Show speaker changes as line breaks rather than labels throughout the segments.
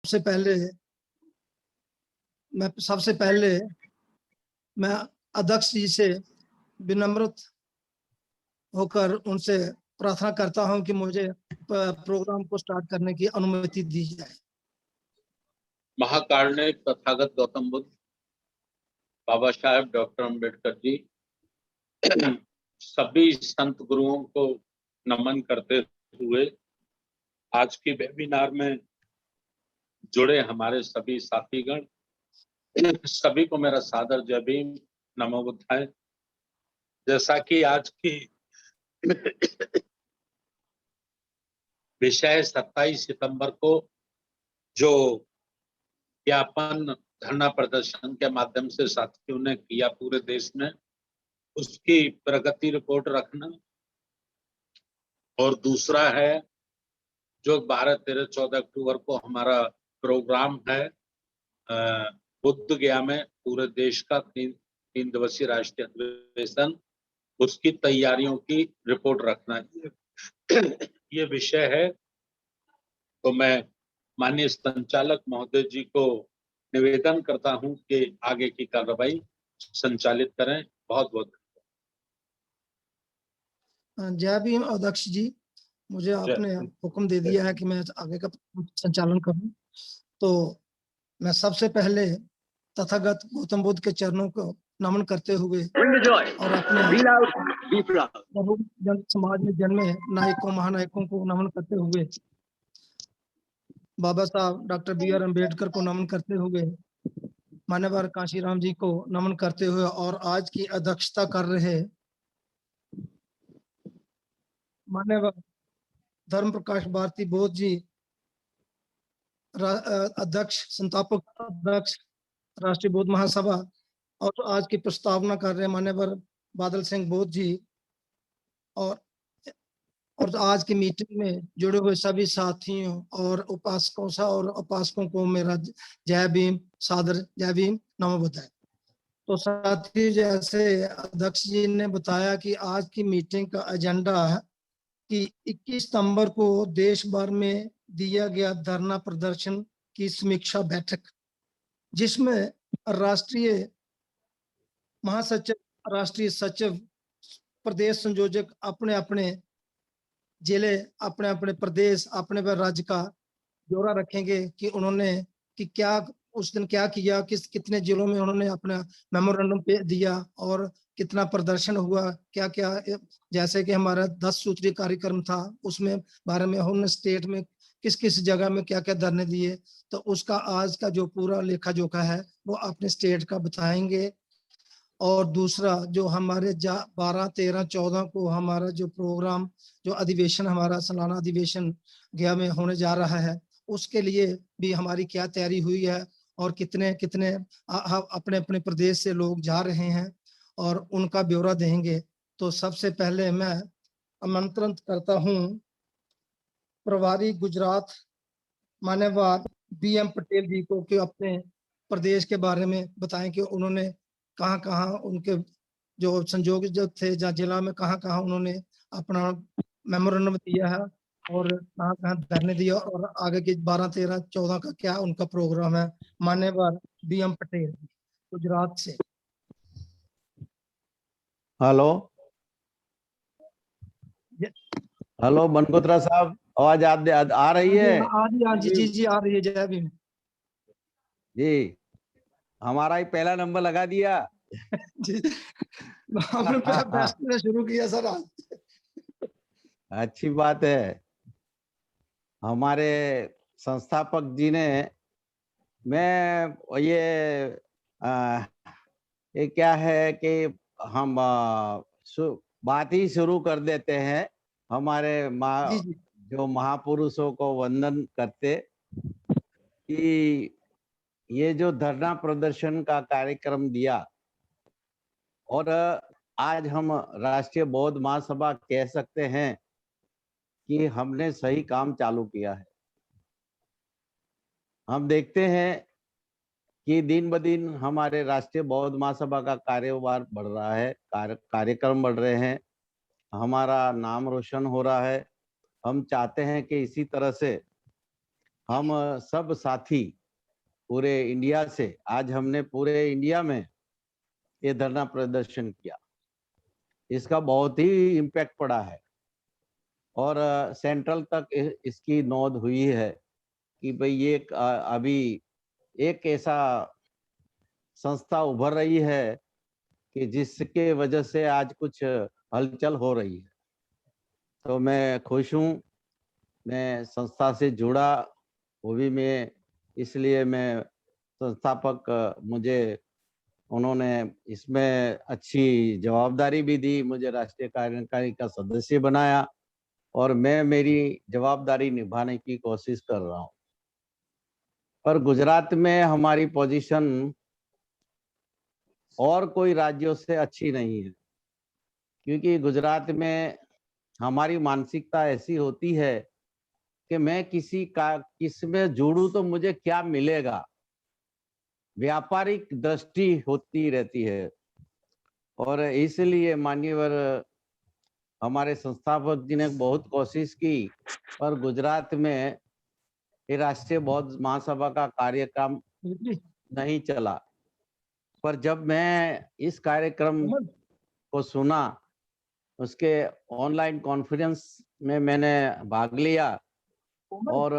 सबसे पहले मैं अध्यक्ष जी से विनम्र होकर उनसे प्रार्थना करता हूं कि मुझे प्रोग्राम को स्टार्ट करने की अनुमति दी जाए।
महाकारुणिक तथागत गौतम बुद्ध, बाबा साहेब डॉक्टर अम्बेडकर जी, सभी संत गुरुओं को नमन करते हुए आज की वेबिनार में जुड़े हमारे सभी साथीगण, सभी को मेरा सादर जय भीम, नमो बुद्धाय। जैसा कि आज की विषय 27 सितंबर को जो ज्ञापन धरना प्रदर्शन के माध्यम से साथियों ने किया पूरे देश में, उसकी प्रगति रिपोर्ट रखना, और दूसरा है जो 12, 13, 14 अक्टूबर को हमारा प्रोग्राम है बुद्ध गया में पूरे देश का 3 दिवसीय राष्ट्रीय अधिवेशन, उसकी तैयारियों की रिपोर्ट रखना। ये विषय है। तो मैं माननीय संचालक महोदय जी को निवेदन करता हूं कि आगे की कार्रवाई संचालित करें। बहुत बहुत
जय भीम अध्यक्ष जी, मुझे आपने हुक्म दे दिया है कि मैं आगे का संचालन करूं। तो मैं सबसे पहले तथागत गौतम बुद्ध के चरणों को नमन करते हुए और अपने समाज में जन्मे नायकों महानायकों को नमन करते हुए, बाबा साहब डॉक्टर बी.आर. अम्बेडकर को नमन करते हुए, मान्यवर कांशीराम जी को नमन करते हुए और आज की अध्यक्षता कर रहे मान्यवर धर्म प्रकाश भारती बोध जी, अध्यक्ष संस्थापक अध्यक्ष राष्ट्रीय बौद्ध महासभा, और आज की प्रस्तावना कर रहे मान्यवर बादल सिंह बोध जी, और आज की मीटिंग में जुड़े हुए सभी साथियों और उपासकों को मेरा जय भीम, सादर जय भीम, नमो बुद्धाय। तो साथी, जैसे अध्यक्ष जी ने बताया कि आज की मीटिंग का एजेंडा है कि 21 सितंबर को देश भर में दिया गया धरना प्रदर्शन की समीक्षा बैठक, जिसमें राष्ट्रीय महासचिव, राष्ट्रीय सचिव, प्रदेश संयोजक अपने अपने जिले, अपने अपने प्रदेश, अपने राज्य का ब्यौरा रखेंगे कि उन्होंने कि क्या उस दिन क्या किया, कितने जिलों में उन्होंने अपना मेमोरेंडम पे दिया और कितना प्रदर्शन हुआ, क्या क्या। जैसे कि हमारा 10 सूत्रीय कार्यक्रम था, उसमें बारे में उन्होंने स्टेट में किस किस जगह में क्या क्या धरने दिए, तो उसका आज का जो पूरा लेखा जोखा है वो अपने स्टेट का बताएंगे। और दूसरा जो हमारे 12, 13, 14 को हमारा जो प्रोग्राम, जो अधिवेशन, हमारा सालाना अधिवेशन गया में होने जा रहा है, उसके लिए भी हमारी क्या तैयारी हुई है और कितने कितने अपने अपने प्रदेश से लोग जा रहे हैं और उनका ब्यौरा देंगे। तो सबसे पहले मैं आमंत्रण करता हूं प्रभारी गुजरात मान्यवर बी.एम. पटेल जी को कि अपने प्रदेश के बारे में बताएं कि उन्होंने कहाँ कहाँ उनके जो संयोग जो थे, जहाँ जिला में कहाँ कहाँ उन्होंने अपना मेमोरेंडम दिया है और कहाँ कहाँ धरने दिया और आगे के 12, 13, 14 का क्या उनका प्रोग्राम है। मान्यवर बी.एम. पटेल गुजरात से।
हेलो हेलो बनकोत्रा साहब, आवाज आ रही है?
जी आ रही है। जय भीम
जी, हमारा ही पहला नंबर लगा दिया।
जी, हमने शुरू किया सर आज।
अच्छी बात है। हमारे संस्थापक जी ने, मैं ये क्या है कि हम बात ही शुरू कर देते हैं। हमारे जो महापुरुषों को वंदन करते कि ये जो धरना प्रदर्शन का कार्यक्रम दिया, और आज हम राष्ट्रीय बौद्ध महासभा कह सकते हैं कि हमने सही काम चालू किया है। हम देखते हैं कि दिन ब दिन हमारे राष्ट्रीय बौद्ध महासभा का कार्यभार बढ़ रहा है, कार्यक्रम बढ़ रहे हैं, हमारा नाम रोशन हो रहा है। हम चाहते हैं कि इसी तरह से हम सब साथी पूरे इंडिया से, आज हमने पूरे इंडिया में ये धरना प्रदर्शन किया। इसका बहुत ही इम्पैक्ट पड़ा है और सेंट्रल तक इसकी नोंद हुई है कि भाई ये अभी एक ऐसा संस्था उभर रही है कि जिसके वजह से आज कुछ हलचल हो रही है। तो मैं खुश हूँ, मैं संस्था से जुड़ा, वो भी मैं इसलिए मैं संस्थापक, मुझे उन्होंने इसमें अच्छी जवाबदारी भी दी, मुझे राष्ट्रीय कार्यकारिणी का सदस्य बनाया और मैं मेरी जवाबदारी निभाने की कोशिश कर रहा हूँ। पर गुजरात में हमारी पोजीशन और कोई राज्यों से अच्छी नहीं है, क्योंकि गुजरात में हमारी मानसिकता ऐसी होती है कि मैं किसमें जुड़ूं तो मुझे क्या मिलेगा, व्यापारिक दृष्टि होती रहती है। और इसलिए मान्यवर हमारे संस्थापक जी ने बहुत कोशिश की, पर गुजरात में ये राष्ट्रीय बौद्ध महासभा का कार्यक्रम नहीं चला। पर जब मैं इस कार्यक्रम को सुना, उसके ऑनलाइन कॉन्फ्रेंस में मैंने भाग लिया और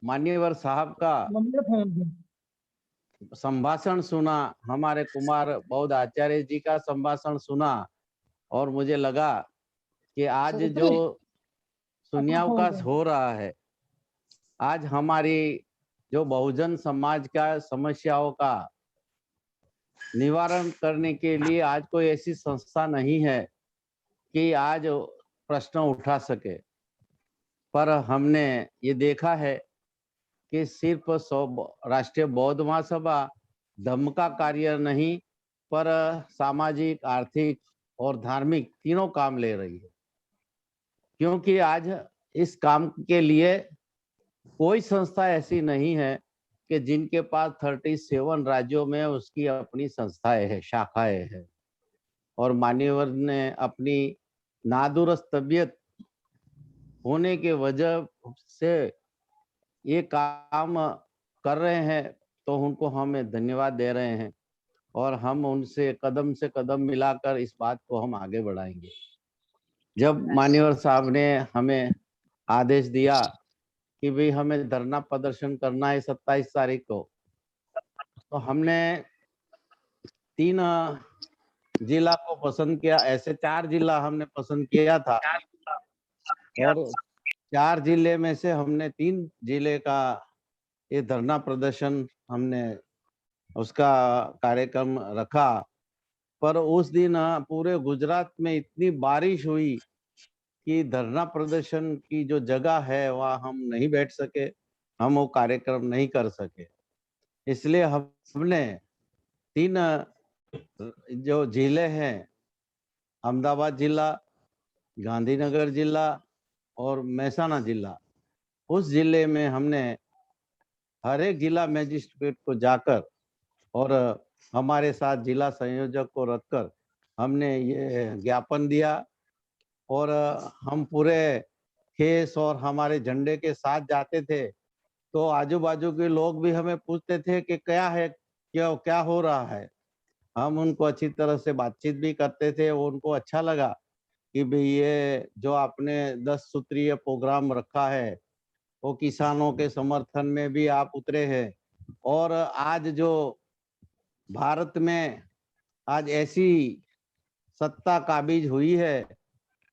मान्यवर साहब का संभाषण सुना, हमारे कुमार बौद्ध आचार्य जी का संभाषण सुना और मुझे लगा कि आज जो शून्यावकाश हो रहा है, आज हमारी जो बहुजन समाज का समस्याओं का निवारण करने के लिए आज कोई ऐसी संस्था नहीं है कि आज प्रश्न उठा सके। पर हमने ये देखा है कि सिर्फ राष्ट्रीय बौद्ध महासभा धम्म का कार्य नहीं, पर सामाजिक, आर्थिक और धार्मिक तीनों काम ले रही है। क्योंकि आज इस काम के लिए कोई संस्था ऐसी नहीं है कि जिनके पास 37 राज्यों में उसकी अपनी संस्थाएं है, शाखाएं है। और मान्यवर ने अपनी नादुरुस्त तबीयत होने के वजह से ये काम कर रहे हैं, तो उनको हमें धन्यवाद दे रहे हैं और हम उनसे कदम से कदम मिलाकर इस बात को हम आगे बढ़ाएंगे। जब मान्यवर साहब ने हमें आदेश दिया कि भाई हमें धरना प्रदर्शन करना है 27 तारीख को, तो हमने 3 जिला को पसंद किया, ऐसे 4 जिला हमने पसंद किया था और 4 जिले में से हमने 3 जिले का ये धरना प्रदर्शन हमने उसका कार्यक्रम रखा। पर उस दिन पूरे गुजरात में इतनी बारिश हुई कि धरना प्रदर्शन की जो जगह है वहाँ हम नहीं बैठ सके, हम वो कार्यक्रम नहीं कर सके। इसलिए हमने 3 जो जिले हैं, अहमदाबाद जिला, गांधीनगर जिला और मेहसाना जिला, उस जिले में हमने हर एक जिला मजिस्ट्रेट को जाकर और हमारे साथ जिला संयोजक को रखकर हमने ये ज्ञापन दिया और हम पूरे खेस और हमारे झंडे के साथ जाते थे। तो आजू बाजू के लोग भी हमें पूछते थे कि क्या है, क्या हो रहा है। हम उनको अच्छी तरह से बातचीत भी करते थे, उनको अच्छा लगा कि भाई ये जो आपने 10 सूत्रीय प्रोग्राम रखा है वो किसानों के समर्थन में भी आप उतरे हैं। और आज जो भारत में आज ऐसी सत्ता काबिज हुई है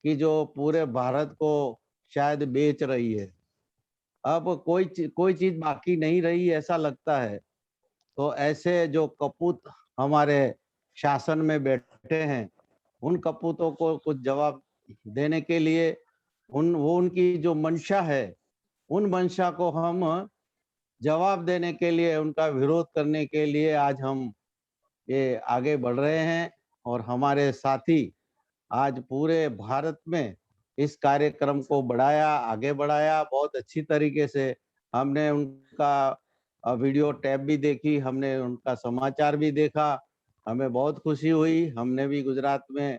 कि जो पूरे भारत को शायद बेच रही है, अब कोई चीज बाकी नहीं रही ऐसा लगता है। तो ऐसे जो कपूत हमारे शासन में बैठे हैं, उन कपूतों को कुछ जवाब देने के लिए उनकी जो मंशा है, उन मंशा को हम जवाब देने के लिए, उनका विरोध करने के लिए आज हम ये आगे बढ़ रहे हैं। और हमारे साथी आज पूरे भारत में इस कार्यक्रम को बढ़ाया, आगे बढ़ाया बहुत अच्छी तरीके से। हमने उनका वीडियो टैप भी देखी, हमने उनका समाचार भी देखा, हमें बहुत खुशी हुई। हमने भी गुजरात में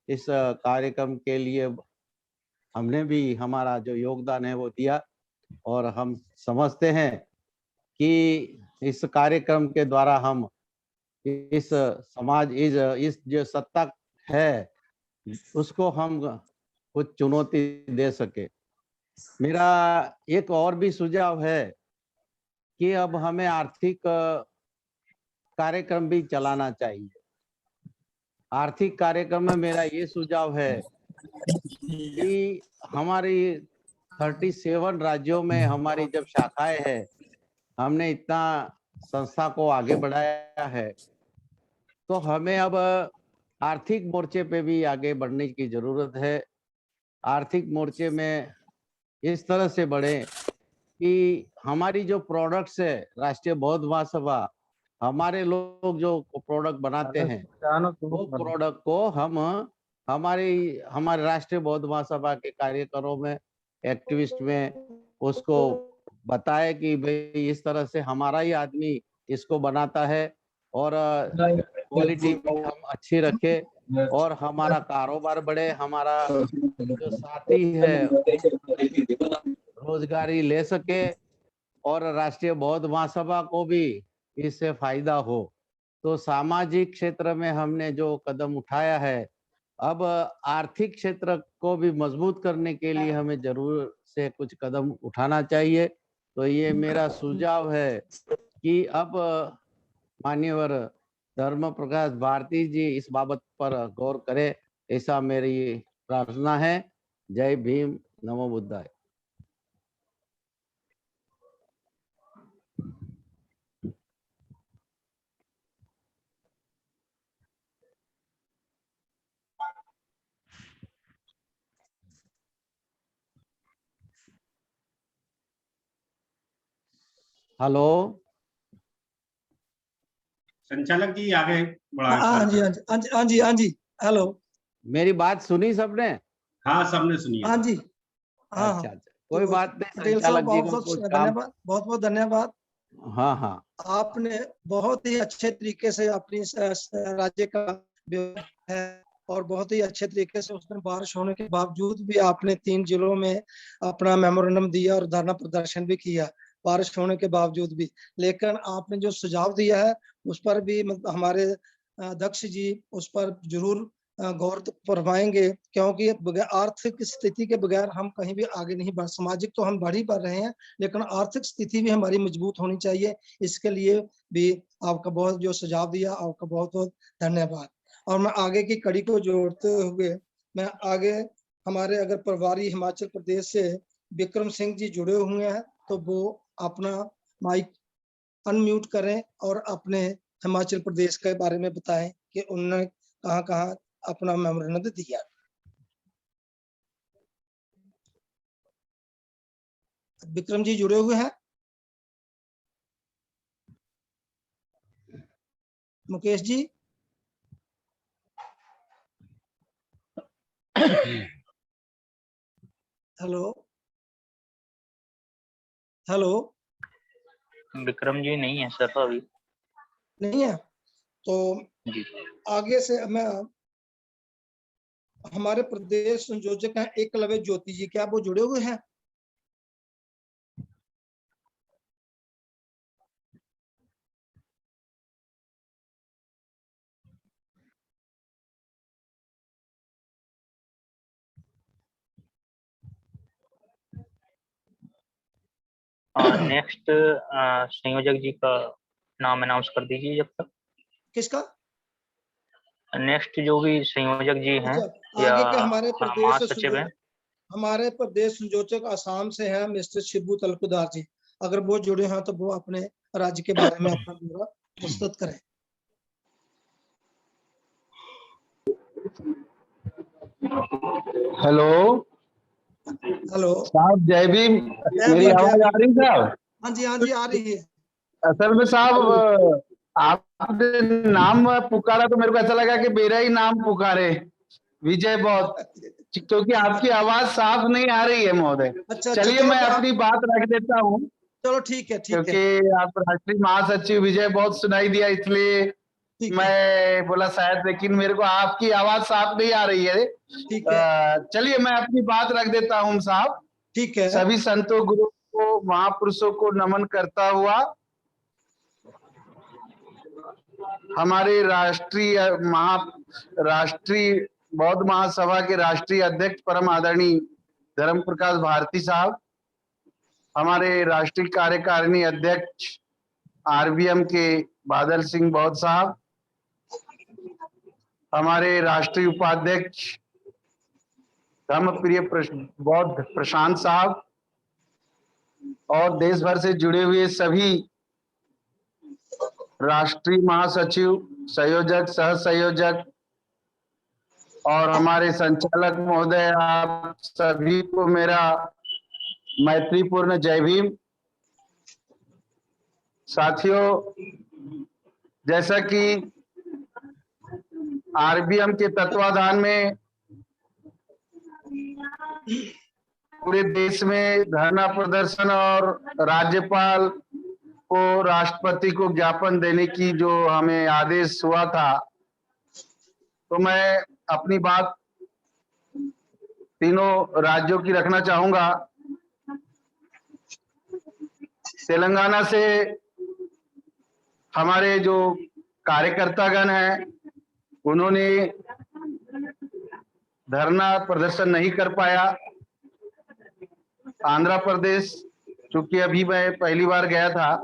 इस कार्यक्रम के लिए हमने भी हमारा जो योगदान है वो दिया। और हम समझते हैं कि इस कार्यक्रम के द्वारा हम इस समाज इस जो सत्ता है उसको हम कुछ चुनौती दे सके। मेरा एक और भी सुझाव है कि अब हमें आर्थिक कार्यक्रम भी चलाना चाहिए। आर्थिक कार्यक्रम में मेरा ये सुझाव है कि हमारी 37 राज्यों में हमारी जब शाखाएं हैं, हमने इतना संस्था को आगे बढ़ाया है, तो हमें अब आर्थिक मोर्चे पे भी आगे बढ़ने की जरूरत है। आर्थिक मोर्चे में इस तरह से बढ़े कि हमारी जो प्रोडक्ट्स है, राष्ट्रीय बौद्ध महासभा हमारे लोग जो प्रोडक्ट बनाते हैं वो प्रोडक्ट को हम हमारे राष्ट्रीय बौद्ध महासभा के कार्यकरों में, एक्टिविस्ट में उसको बताए कि भाई इस तरह से हमारा ही आदमी इसको बनाता है और क्वालिटी भी हम अच्छी रखे और हमारा कारोबार बढ़े, हमारा जो साथी है रोजगारी ले सके और राष्ट्रीय बौद्ध महासभा को भी इससे फायदा हो। तो सामाजिक क्षेत्र में हमने जो कदम उठाया है, अब आर्थिक क्षेत्र को भी मजबूत करने के लिए हमें जरूर से कुछ कदम उठाना चाहिए। तो ये मेरा सुझाव है कि अब माननीय धर्म प्रकाश भारती जी इस बाबत पर गौर करें, ऐसा मेरी प्रार्थना है। जय भीम, नमो बुद्धाय। हेलो
संचालक जी, आगे बढ़ा।
हाँ जी, हाँ जी, हाँ जी, हाँ जी, हाँ जी, हेलो।
मेरी बात सुनी सबने?
हाँ, सबने सुनी है।
हाँ जी, हाँ
अच्छा
हाँ।
कोई
तो
बात नहीं,
पटेल साहब
संचालक जी
बहुत
को
बहुत
कुछ काम।
धन्यवाद, बहुत बहुत धन्यवाद।
हाँ हाँ,
आपने बहुत ही अच्छे तरीके से अपनी राज्य का है और बहुत ही अच्छे तरीके से उस दिन बारिश होने के बावजूद भी आपने 3 जिलों में अपना मेमोरेंडम दिया और धरना प्रदर्शन भी किया, बारिश होने के बावजूद भी। लेकिन आपने जो सुझाव दिया है उस पर भी हमारे अध्यक्ष जी उस पर जरूर गौर फरमाएंगे, क्योंकि आर्थिक स्थिति के बगैर हम कहीं भी आगे नहीं बढ़। सामाजिक तो हम बढ़ ही बढ़ रहे हैं, लेकिन आर्थिक स्थिति भी हमारी मजबूत होनी चाहिए। इसके लिए भी आपका बहुत जो सुझाव दिया, आपका बहुत बहुत धन्यवाद। और मैं आगे की कड़ी को जोड़ते हुए मैं आगे हमारे अगर प्रभारी हिमाचल प्रदेश से विक्रम सिंह जी जुड़े हुए हैं तो वो अपना माइक अनम्यूट करें और अपने हिमाचल प्रदेश के बारे में बताएं कि उन्होंने कहां-कहां अपना मेमोरेंडम दिया। विक्रम जी जुड़े हुए हैं? मुकेश जी? Hello hello.
विक्रम जी नहीं है सर अभी।
नहीं है तो
जी।
आगे से मैं हमारे प्रदेश संयोजक हैं एकलव्य ज्योति जी, क्या वो जुड़े हुए हैं?
नेक्स्ट संयोजक जी का नाम अनाउंस कर दीजिए जब तक।
किसका?
नेक्स्ट जो भी संयोजक जी हैं या
आगे के हमारे प्रदेश
महासचिव हैं।
हमारे प्रदेश संयोजक आसाम से हैं मिस्टर शिबू तलकुदार जी, अगर वो जुड़े हैं तो वो अपने राज्य के बारे में अपना ब्यौरा प्रस्तुत करें।
हेलो
हेलो
साहब, जय भीम।
जय
मेरी
भीम, जय
आवाज आ
भीम।
रही साहब?
हाँ जी, हाँ जी, आ रही है।
असल में साहब आपने नाम पुकारा तो मेरे को ऐसा लगा कि मेरा ही नाम पुकारे, विजय बौद्ध, क्योंकि आपकी आवाज साफ नहीं आ रही है महोदय।
अच्छा,
चलिए
चलो
मैं अपनी बात रख देता हूँ,
चलो ठीक है, ठीक है,
क्योंकि आप राष्ट्रीय महासचिव विजय बौद्ध सुनाई दिया, इसलिए
ठीक है,
मैं बोला शायद, लेकिन मेरे को आपकी आवाज साफ नहीं आ रही है।
ठीक है,
चलिए मैं अपनी बात रख देता हूँ साहब।
ठीक है।
सभी संतों, गुरु को महापुरुषों को नमन करता हुआ हमारे राष्ट्रीय बौद्ध महासभा के राष्ट्रीय अध्यक्ष परम आदरणीय धर्म प्रकाश भारती साहब, हमारे राष्ट्रीय कार्यकारिणी अध्यक्ष आरबीएम के बादल सिंह बौद्ध साहब, हमारे राष्ट्रीय उपाध्यक्ष धर्मप्रिय बौद्ध प्रशांत साहब और देश भर से जुड़े हुए सभी राष्ट्रीय महासचिव, संयोजक, सह संयोजक और हमारे संचालक महोदय, आप सभी को मेरा मैत्रीपूर्ण जय भीम। साथियों, जैसा कि आरबीएम के तत्वाधान में पूरे देश में धरना प्रदर्शन और राज्यपाल को, राष्ट्रपति को ज्ञापन देने की जो हमें आदेश हुआ था, तो मैं अपनी बात तीनों राज्यों की रखना चाहूंगा। तेलंगाना से हमारे जो कार्यकर्तागण हैं, उन्होंने धरना प्रदर्शन नहीं कर पाया। आंध्र प्रदेश, चूंकि अभी मैं पहली बार गया था,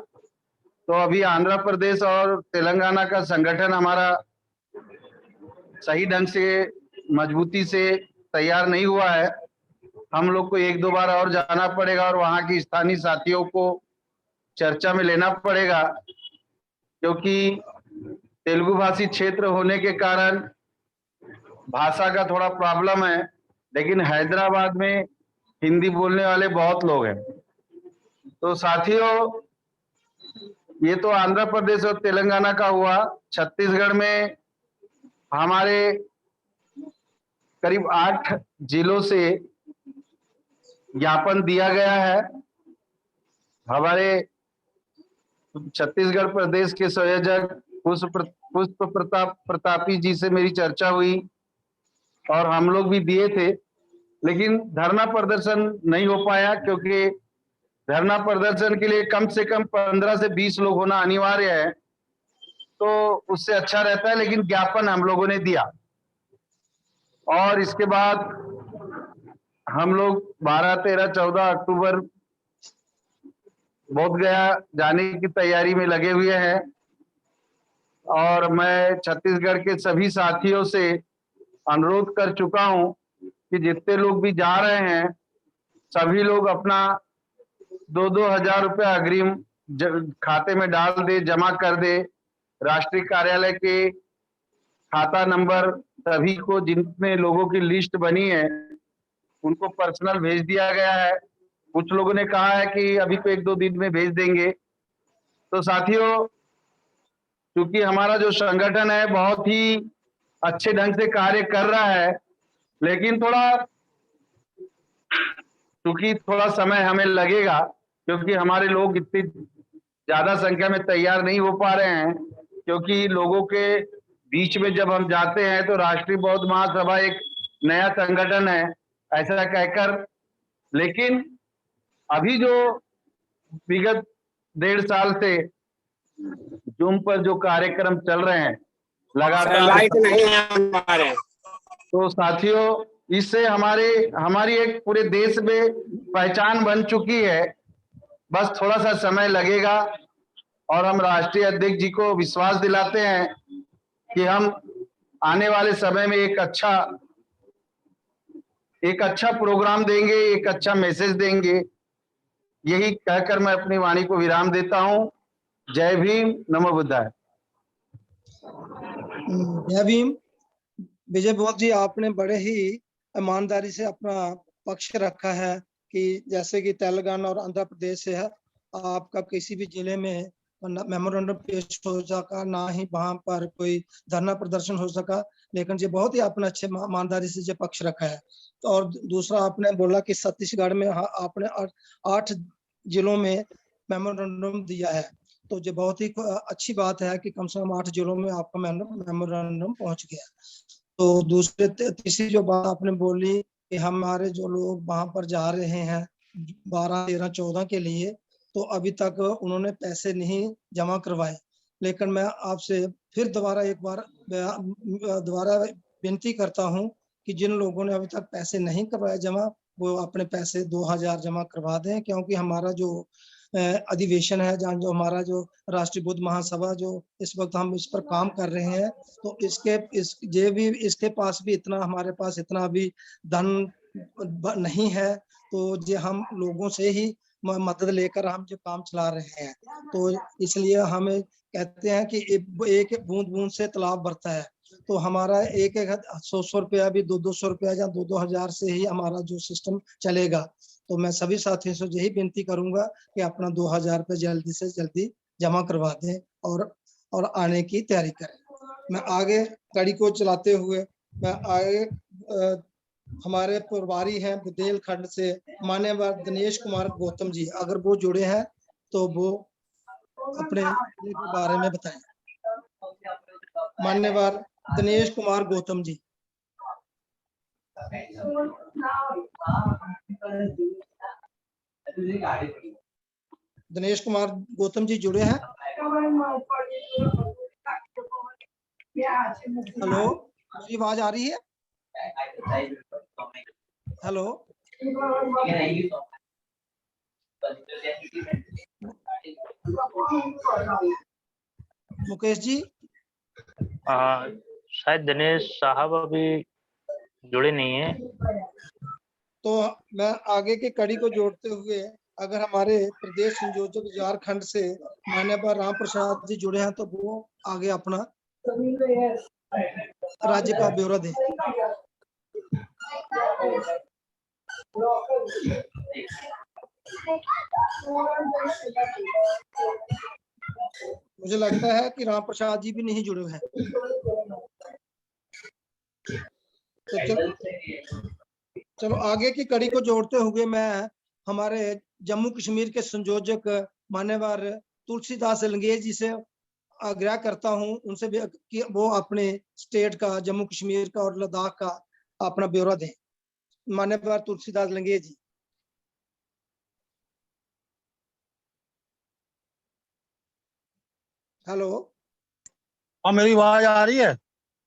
तो अभी आंध्र प्रदेश और तेलंगाना का संगठन हमारा सही ढंग से, मजबूती से तैयार नहीं हुआ है। हम लोग को एक दो बार और जाना पड़ेगा और वहाँ की स्थानीय साथियों को चर्चा में लेना पड़ेगा, क्योंकि तेलुगु भाषी क्षेत्र होने के कारण भाषा का थोड़ा प्रॉब्लम है, लेकिन हैदराबाद में हिंदी बोलने वाले बहुत लोग हैं। तो साथियों, ये तो आंध्र प्रदेश और तेलंगाना का हुआ। छत्तीसगढ़ में हमारे करीब 8 जिलों से ज्ञापन दिया गया है। हमारे छत्तीसगढ़ प्रदेश के संयोजक पुष्प प्रतापी जी से मेरी चर्चा हुई और हम लोग भी दिए थे, लेकिन धरना प्रदर्शन नहीं हो पाया, क्योंकि धरना प्रदर्शन के लिए कम से कम 15 से 20 लोग होना अनिवार्य है, तो उससे अच्छा रहता है। लेकिन ज्ञापन हम लोगों ने दिया और इसके बाद हम लोग 12, 13, 14 अक्टूबर बोध गया जाने की तैयारी में लगे हुए हैं। और मैं छत्तीसगढ़ के सभी साथियों से अनुरोध कर चुका हूं कि जितने लोग भी जा रहे हैं, सभी लोग अपना 2-2 हजार रुपये अग्रिम खाते में डाल दे, जमा कर दे। राष्ट्रीय कार्यालय के खाता नंबर सभी को, जिनमें लोगों की लिस्ट बनी है, उनको पर्सनल भेज दिया गया है। कुछ लोगों ने कहा है कि अभी तो 1-2 दिन में भेज देंगे। तो साथियों, क्योंकि हमारा जो संगठन है बहुत ही अच्छे ढंग से कार्य कर रहा है, लेकिन क्योंकि थोड़ा समय हमें लगेगा, क्योंकि हमारे लोग इतनी ज्यादा संख्या में तैयार नहीं हो पा रहे हैं। क्योंकि लोगों के बीच में जब हम जाते हैं तो राष्ट्रीय बौद्ध महासभा एक नया संगठन है ऐसा कहकर, लेकिन अभी जो विगत 1.5 साल से जूम पर जो कार्यक्रम चल रहे हैं लगातार,
लाइट नहीं है हमारे।
तो साथियों, इससे हमारी एक पूरे देश में पहचान बन चुकी है। बस थोड़ा सा समय लगेगा और हम राष्ट्रीय अध्यक्ष जी को विश्वास दिलाते हैं कि हम आने वाले समय में एक अच्छा प्रोग्राम देंगे, एक अच्छा मैसेज देंगे। यही कहकर मैं अपनी वाणी को विराम देता हूं। जय भीम, नमो बुद्धाय।
जय भीम। विजय बौद्ध जी, आपने बड़े ही ईमानदारी से अपना पक्ष रखा है कि जैसे कि तेलंगाना और आंध्र प्रदेश से है, आपका किसी भी जिले में मेमोरेंडम पेश हो सका, ना ही वहां पर कोई धरना प्रदर्शन हो सका, लेकिन ये बहुत ही आपने अच्छे ईमानदारी से ये पक्ष रखा है। तो और दूसरा आपने बोला कि छत्तीसगढ़ में आपने 8 जिलों में मेमोरेंडम दिया है, तो ये बहुत ही अच्छी बात है कि कम से कम 8 जिलों में आपका मेमोरेंडम पहुंच गया। तो तीसरी जो बात आपने बोली कि हमारे जो लोग वहां पर जा रहे हैं 12, 13, 14 के लिए, तो अभी तक उन्होंने पैसे नहीं जमा करवाए। लेकिन मैं आपसे फिर दोबारा एक बार दोबारा विनती करता हूं कि जिन लोगों ने अभी तक पैसे नहीं करवाए जमा, वो अपने पैसे 2000 जमा करवा दें, क्योंकि हमारा जो अधिवेशन है, जहाँ जो हमारा जो राष्ट्रीय बुद्ध महासभा जो इस वक्त हम इस पर काम कर रहे हैं, तो इसके पास भी इतना, हमारे पास इतना अभी धन नहीं है, तो जो हम लोगों से ही मदद लेकर हम जो काम चला रहे हैं। तो इसलिए हमें कहते हैं कि एक बूंद बूंद से तालाब भरता है। तो हमारा एक 100 रुपया भी 200 रुपया या 2 हजार से ही हमारा जो सिस्टम चलेगा। तो मैं सभी साथियों से यही विनती करूंगा कि अपना 2000 रुपये जल्दी से जल्दी जमा करवा दें और आने की तैयारी करें। मैं आगे गाड़ी को चलाते हुए मैं आगे हमारे प्रभारी हैं बुंदेलखंड से मान्यवर दिनेश कुमार गौतम जी, अगर वो जुड़े हैं तो वो अपने जिले के बारे में बताएं। मान्यवर दिनेश कुमार गौतम जी। दिनेश कुमार गौतम जी जुड़े हैं? हेलो, मेरी आवाज आ रही है? हेलो, मुकेश जी।
शायद दिनेश साहब अभी जुड़े नहीं है।
तो मैं आगे की कड़ी को जोड़ते हुए, अगर हमारे प्रदेश संयोजक झारखंड से मान्यवर राम प्रसाद जी जुड़े हैं तो वो आगे अपना राज्य का ब्यौरा दें। मुझे लगता है कि राम प्रसाद जी भी नहीं जुड़े हैं। तो चलो आगे की कड़ी को जोड़ते हुए मैं हमारे जम्मू कश्मीर के संयोजक मान्यवर तुलसीदास लंगेज जी से आग्रह करता हूं उनसे भी कि वो अपने स्टेट का, जम्मू कश्मीर का और लद्दाख का अपना ब्यौरा दें। मान्यवर तुलसीदास लंगेज जी। हेलो,
हाँ मेरी आवाज आ रही है?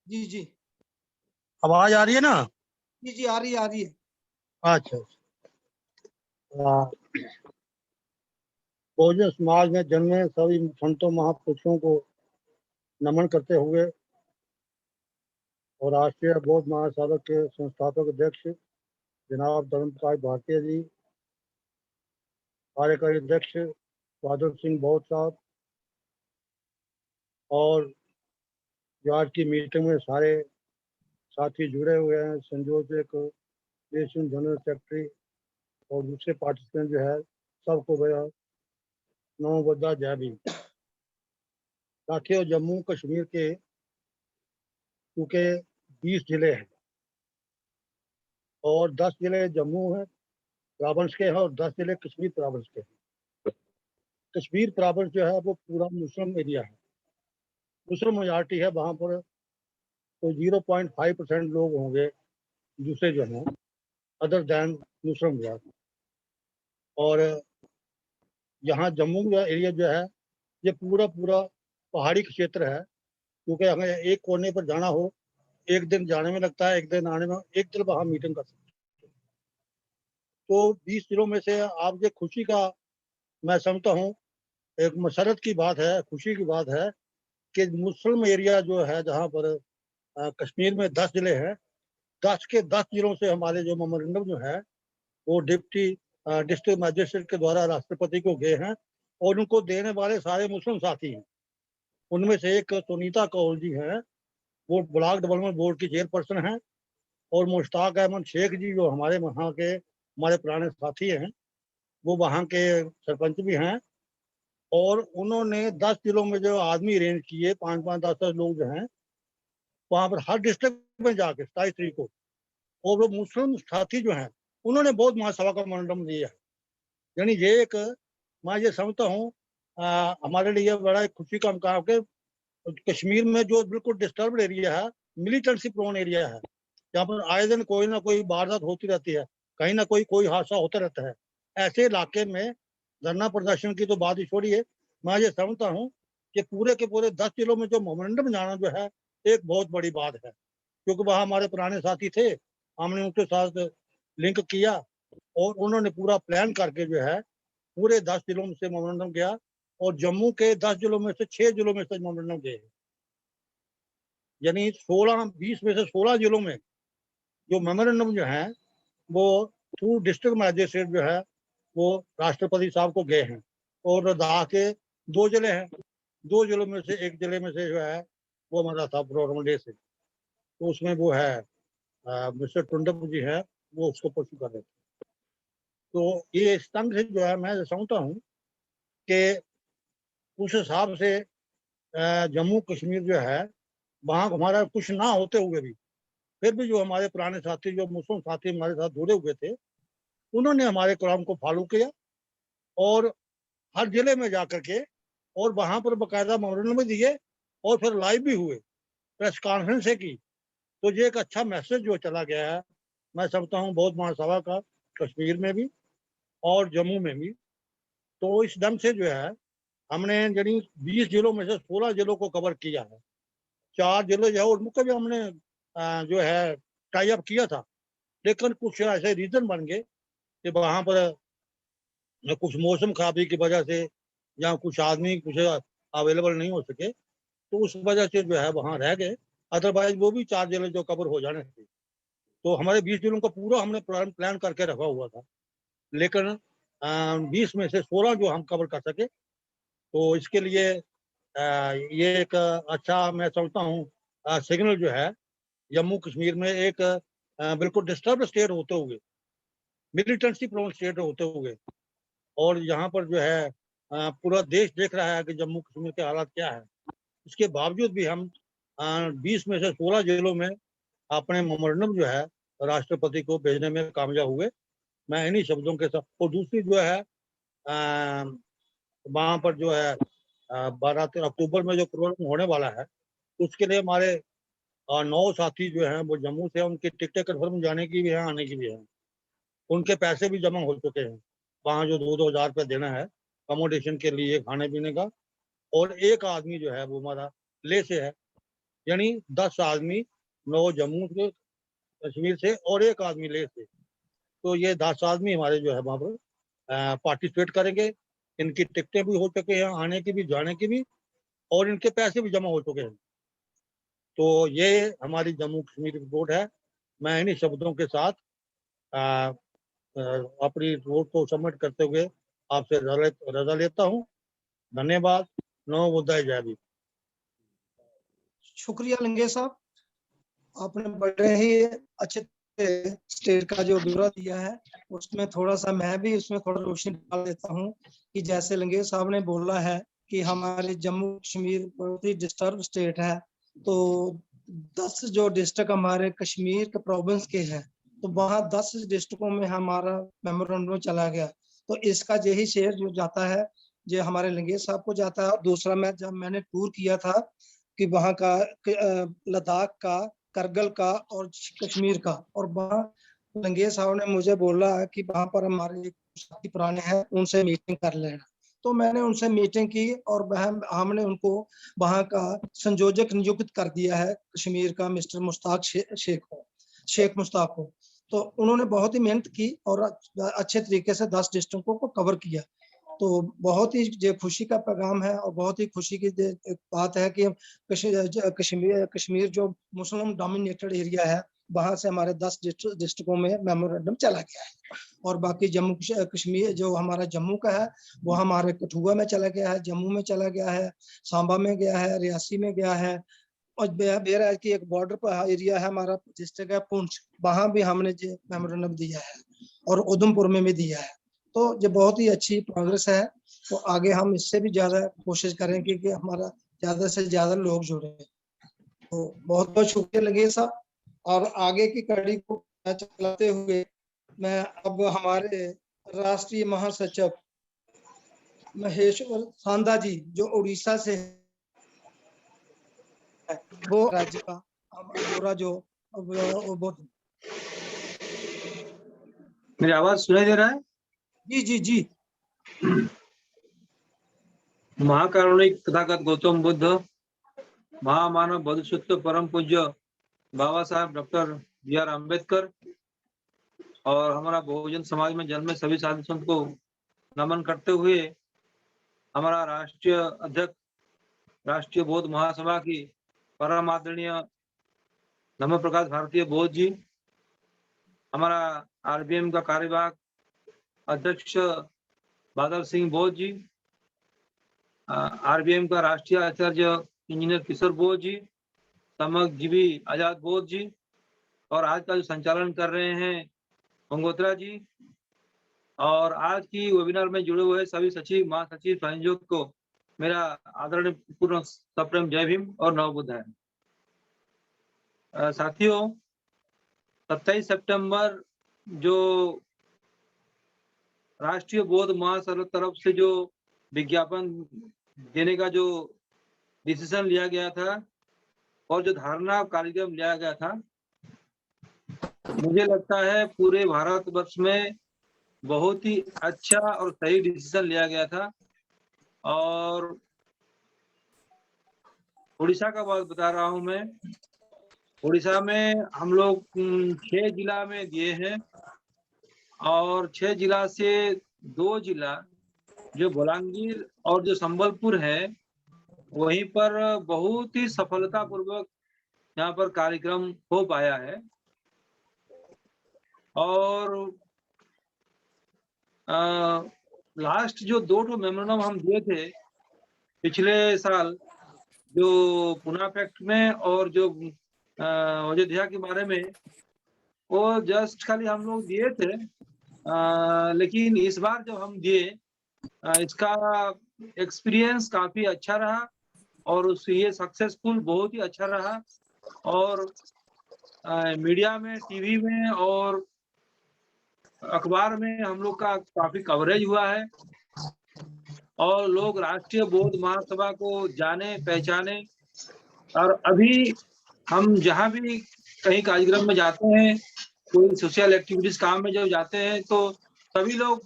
जी जी,
आवाज आ रही है ना?
जी जी, आ रही है।
अच्छा। बहुजन समाज में जन्मे सभी संतों महापुरुषों को नमन करते हुए और राष्ट्रीय बौद्ध महासभा के संस्थापक अध्यक्ष जनाब धर्म प्रकाश भारतीय जी, कार्यकारी अध्यक्ष बहादुर सिंह बौद्ध साहब, और जो आज की मीटिंग में सारे साथी जुड़े हुए हैं, संयोजक, नेशनल जनरल सेक्रेटरी और दूसरे पार्टिसिपेंट जो है, सबको मेरा नमो बुद्धा जय भीम। साथियों, जम्मू कश्मीर के क्योंकि 20 जिले हैं और 10 जिले जम्मू है प्रोविंस के हैं और 10 जिले कश्मीर प्रोविंस के हैं। कश्मीर प्रोविंस जो है वो पूरा मुस्लिम एरिया है, मुस्लिम मेजॉरिटी है वहाँ पर। तो 0.5% लोग होंगे दूसरे जो हैं अदर दैन मुस्लिम जो है। और यहाँ जम्मू का एरिया जो है ये पूरा पहाड़ी क्षेत्र है, क्योंकि हमें एक कोने पर जाना हो, एक दिन जाने में लगता है, एक दिन आने में, एक दिन वहाँ मीटिंग कर सकते हैं। तो 20 जिलों में से आप ये खुशी का मैं समझता हूँ, एक मसरत की बात है, खुशी की बात है कि मुस्लिम एरिया जो है जहाँ पर कश्मीर में 10 जिले हैं, 10 के 10 जिलों से हमारे जो मेमोरेंडम जो है वो डिप्टी डिस्ट्रिक्ट मजिस्ट्रेट के द्वारा राष्ट्रपति को गए हैं और उनको देने वाले सारे मुस्लिम साथी हैं। उनमें से एक सुनीता कौल जी हैं, वो ब्लॉक डेवलपमेंट बोर्ड की चेयरपर्सन हैं, और मुश्ताक अहमद शेख जी जो हमारे वहाँ के हमारे पुराने साथी हैं, वो वहाँ के सरपंच भी हैं। और उन्होंने 10 जिलों में जो आदमी अरेंज किए, 5-5, 10-10 लोग जो हैं वहाँ पर हर डिस्ट्रिक्ट में जाके 27 तारीख को, और वो मुस्लिम साथी जो हैं उन्होंने बौद्ध महासभा का मेमोरेंडम दिया है। यानी ये एक, मैं ये समझता हूँ हमारे लिए बड़ा एक खुशी का मकाम है। कश्मीर में जो बिल्कुल डिस्टर्ब्ड एरिया है, मिलिटेंसी प्रोन एरिया है, जहाँ पर आए दिन कोई ना कोई वारदात होती रहती है, कहीं ना कोई हादसा होता रहता है। ऐसे इलाके में धरना प्रदर्शन की तो बात ही छोड़िए, मैं ये समझता हूँ कि पूरे के पूरे 10 जिलों में जो मेमोरेंडम जाना जो है एक बहुत बड़ी बात है, क्योंकि वहाँ हमारे पुराने साथी थे, हमने उनके साथ लिंक किया और उन्होंने पूरा प्लान करके जो है पूरे 10 जिलों में से मेमोरेंडम गया और जम्मू के 10 जिलों में से 6 जिलों में से मेमोरेंडम गए, यानी 20 में से 16 जिलों में जो मेमोरेंडम जो है वो थ्रू डिस्ट्रिक्ट मैजिस्ट्रेट जो है वो राष्ट्रपति साहब को गए हैं। और लद्दाख के 2 जिले हैं, 2 जिलों में से एक जिले में से जो है वो हमारा था प्रोग्राम डे से, तो उसमें वो है मिस्टर टुंडप जी है, वो उसको परस्यू कर रहे थे। तो ये इस ढंग से जो है मैं समझता हूँ कि उस हिसाब से जम्मू कश्मीर जो है वहाँ हमारा कुछ ना होते हुए भी फिर भी जो हमारे पुराने साथी, जो मुस्लिम साथी हमारे साथ जुड़े हुए थे, उन्होंने हमारे कलाम को फॉलो किया और हर जिले में जाकर के और वहां पर बाकायदा मेमोरेंडम भी दिए और फिर लाइव भी हुए, प्रेस कॉन्फ्रेंस की। तो ये एक अच्छा मैसेज जो चला गया है, मैं समझता हूँ बहुत महासभा का, कश्मीर में भी और जम्मू में भी। तो इस ढंग से जो है हमने यानी 20 जिलों में से 16 जिलों को कवर किया है। 4 जिले जो है उनको भी हमने जो है टाई अप किया था, लेकिन कुछ ऐसे रीजन बन गए कि वहां पर कुछ मौसम खराबी की वजह से या कुछ आदमी कुछ अवेलेबल नहीं हो सके, तो उस वजह से जो है वहां रह गए, अदरवाइज वो भी 4 जिले जो कवर हो जाने थे। तो हमारे 20 जिलों का पूरा हमने प्लान करके रखा हुआ था, लेकिन 20 में से 16 जो हम कवर कर सके। तो इसके लिए ये एक अच्छा मैं समझता हूँ सिग्नल जो है जम्मू कश्मीर में एक बिल्कुल डिस्टर्ब स्टेट होते हुए, मिलिटेंसी प्रोन स्टेट होते हुए, और यहाँ पर जो है पूरा देश देख रहा है कि जम्मू कश्मीर के हालात क्या है, इसके बावजूद भी हम 20 में से 16 जिलों में अपने मेमोरेंडम जो है राष्ट्रपति को भेजने में कामयाब हुए। मैं इन्हीं शब्दों के साथ, और दूसरी जो है वहाँ पर जो है 12 अक्टूबर में जो प्रोग्राम होने वाला है, उसके लिए हमारे 9 साथी जो हैं वो जम्मू से, उनकी टिकटें कन्फर्म जाने की भी है, आने की भी है, उनके पैसे भी जमा हो चुके हैं। वहाँ जो 2-2 हज़ार रुपये देना है अकोमोडेशन के लिए, खाने पीने का, और एक आदमी जो है वो हमारा ले से है, यानी 10 आदमी 9 जम्मू से कश्मीर से और एक आदमी ले से, तो ये 10 आदमी हमारे जो है वहाँ पर पार्टिसिपेट करेंगे। इनकी टिकटें भी हो चुके हैं, आने की भी जाने की भी, और इनके पैसे भी जमा हो चुके हैं। तो ये हमारी जम्मू कश्मीर रिपोर्ट है। मैं इन्हीं शब्दों के साथ अपनी रिपोर्ट को सबमिट करते हुए आपसे रजा लेता हूँ। धन्यवाद। नमो बुद्धाय, जय भीम।
शुक्रिया लंगे साहब, आपने बड़े ही अच्छे स्टेट का जो ब्यौरा दिया है, उसमें थोड़ा सा मैं भी उसमें थोड़ा रोशनी डाल देता हूँ कि जैसे लंगे साहब ने बोला है कि हमारे जम्मू कश्मीर बहुत ही डिस्टर्ब स्टेट है, तो 10 जो डिस्ट्रिक्ट हमारे कश्मीर के प्रोविंस के हैं, तो वहाँ 10 डिस्ट्रिक्टों में हमारा मेमोरेंडम चला गया। तो इसका यही शेयर जो जाता है जो हमारे लंगेश साहब को जाता है। और दूसरा, मैं जब मैंने टूर किया था कि वहाँ का लद्दाख का, करगिल का और कश्मीर का, और वहाँ लंगेश साहब ने मुझे बोला कि वहाँ पर हमारे साथी पुराने हैं, उनसे मीटिंग कर लेना। तो मैंने उनसे मीटिंग की और हमने उनको वहाँ का संयोजक नियुक्त कर दिया है कश्मीर का, मिस्टर मुश्ताक शेख मुश्ताक को। तो उन्होंने बहुत ही मेहनत की और अच्छे तरीके से 10 डिस्ट्रिक्टों को कवर किया। तो बहुत ही खुशी का पैगाम है और बहुत ही खुशी की बात है कि कश्मीर जो मुस्लिम डोमिनेटेड एरिया है, वहां से हमारे 10 डिस्ट्रिक्टों में मेमोरेंडम चला गया है। और बाकी जम्मू कश्मीर जो हमारा जम्मू का है वो हमारे कठुआ में चला गया है, जम्मू में चला गया है, सांबा में गया है, रियासी में गया है, और बहरहाल की एक बॉर्डर पर एरिया है हमारा डिस्ट्रिक्ट है पुंछ, वहां भी हमने मेमोरेंडम दिया है, और उधमपुर में भी दिया है। तो ये बहुत ही अच्छी प्रोग्रेस है। तो आगे हम इससे भी ज्यादा कोशिश करेंगे कि हमारा ज्यादा से ज्यादा लोग जुड़े। तो बहुत बहुत शुक्रिया लगे साहब। और आगे की कड़ी को चलाते हुए मैं अब हमारे राष्ट्रीय महासचिव महेश्वर सांदा जी जो उड़ीसा से है, वो राज्य का ब्यौरा जो
मेरी आवाज सुनाई दे रहा है?
जी जी जी।
महाकारुणिक तथागत गौतम बुद्ध, महामानव बोधिसत्व परम पूज्य बाबा साहब डॉक्टर बी.आर. अम्बेडकर और हमारा बहुजन समाज में जन्मे सभी साधु संत को नमन करते हुए हमारा राष्ट्रीय अध्यक्ष राष्ट्रीय बौद्ध महासभा की परम आदरणीय नमो प्रकाश भारतीय बौद्ध जी, हमारा आरबीएम का कार्यवाहक अध्यक्ष बादल सिंह बौद्ध जी, आरबीएम का राष्ट्रीय आचार्य इंजीनियर किशोर बौद्ध जी, समक जीवी आजाद बौद्ध जी और आज का जो संचालन कर रहे हैं गंगोत्रा जी और आज की वेबिनार में जुड़े हुए सभी सचिव महासचिव संयोजक को मेरा आदरणीय पूर्ण सप्रेम जय भीम और नव बुद्ध है। साथियों, 27 सितंबर जो राष्ट्रीय बौद्ध महासभा तरफ से जो विज्ञापन देने का जो डिसीजन लिया गया था और जो धारणा कार्यक्रम लिया गया था, मुझे लगता है पूरे भारतवर्ष में बहुत ही अच्छा और सही डिसीजन लिया गया था। और उड़ीसा का बात बता रहा हूं मैं। उड़ीसा में हम लोग 6 जिला में दिए हैं और 6 जिला से 2 जिला जो बलांगीर और जो संबलपुर है वहीं पर बहुत ही सफलतापूर्वक यहाँ पर कार्यक्रम हो पाया है। और लास्ट जो 2 मेमोरेंडम हम दिए थे पिछले साल जो पुना पैक्ट में और जो अयोध्या के बारे में, वो जस्ट खाली हम लोग दिए थे, लेकिन इस बार जब हम दिए इसका एक्सपीरियंस काफी अच्छा रहा और ये सक्सेसफुल बहुत ही अच्छा रहा। और मीडिया में, टीवी में और अखबार में हम लोग का काफी कवरेज हुआ है और लोग राष्ट्रीय बौद्ध महासभा को जाने पहचाने। और अभी हम जहाँ भी कहीं कार्यक्रम में जाते हैं, कोई सोशल एक्टिविटीज काम में जब जाते हैं, तो सभी लोग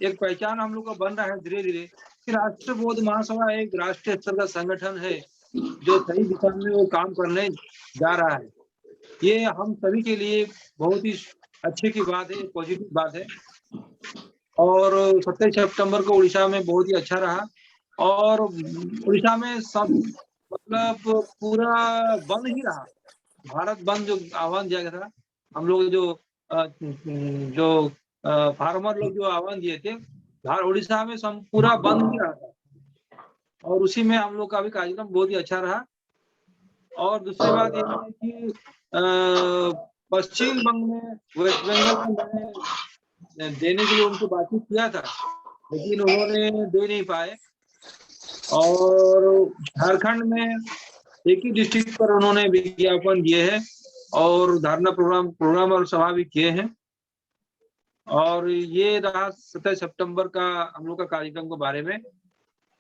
एक पहचान हम लोग का बन रहा है धीरे धीरे कि राष्ट्रीय बौद्ध महासभा एक राष्ट्रीय स्तर का संगठन है जो सही दिशा में वो काम करने जा रहा है। ये हम सभी के लिए बहुत ही अच्छे की बात है, पॉजिटिव बात है। और 27 सितंबर को उड़ीसा में बहुत ही अच्छा रहा और उड़ीसा में सब मतलब पूरा बंद ही रहा। भारत बंद जो आह्वान दिया गया था, हम लोग जो फार्मर लोग जो आह्वान दिए थे, उड़ीसा में सब पूरा बंद ही रहा था और उसी में हम लोग का भी कार्यक्रम बहुत ही अच्छा रहा। और दूसरी बात यह है कि पश्चिम बंग में, वेस्ट बंगाल में देने के लिए उनको बातचीत किया था, लेकिन उन्होंने दे नहीं पाए। और झारखंड में एक ही डिस्ट्रिक्ट पर उन्होंने विज्ञापन दिए हैं और धारणा प्रोग्राम और सभा भी किए हैं। और ये रहा 27 सितंबर का हम लोग का कार्यक्रम के बारे में।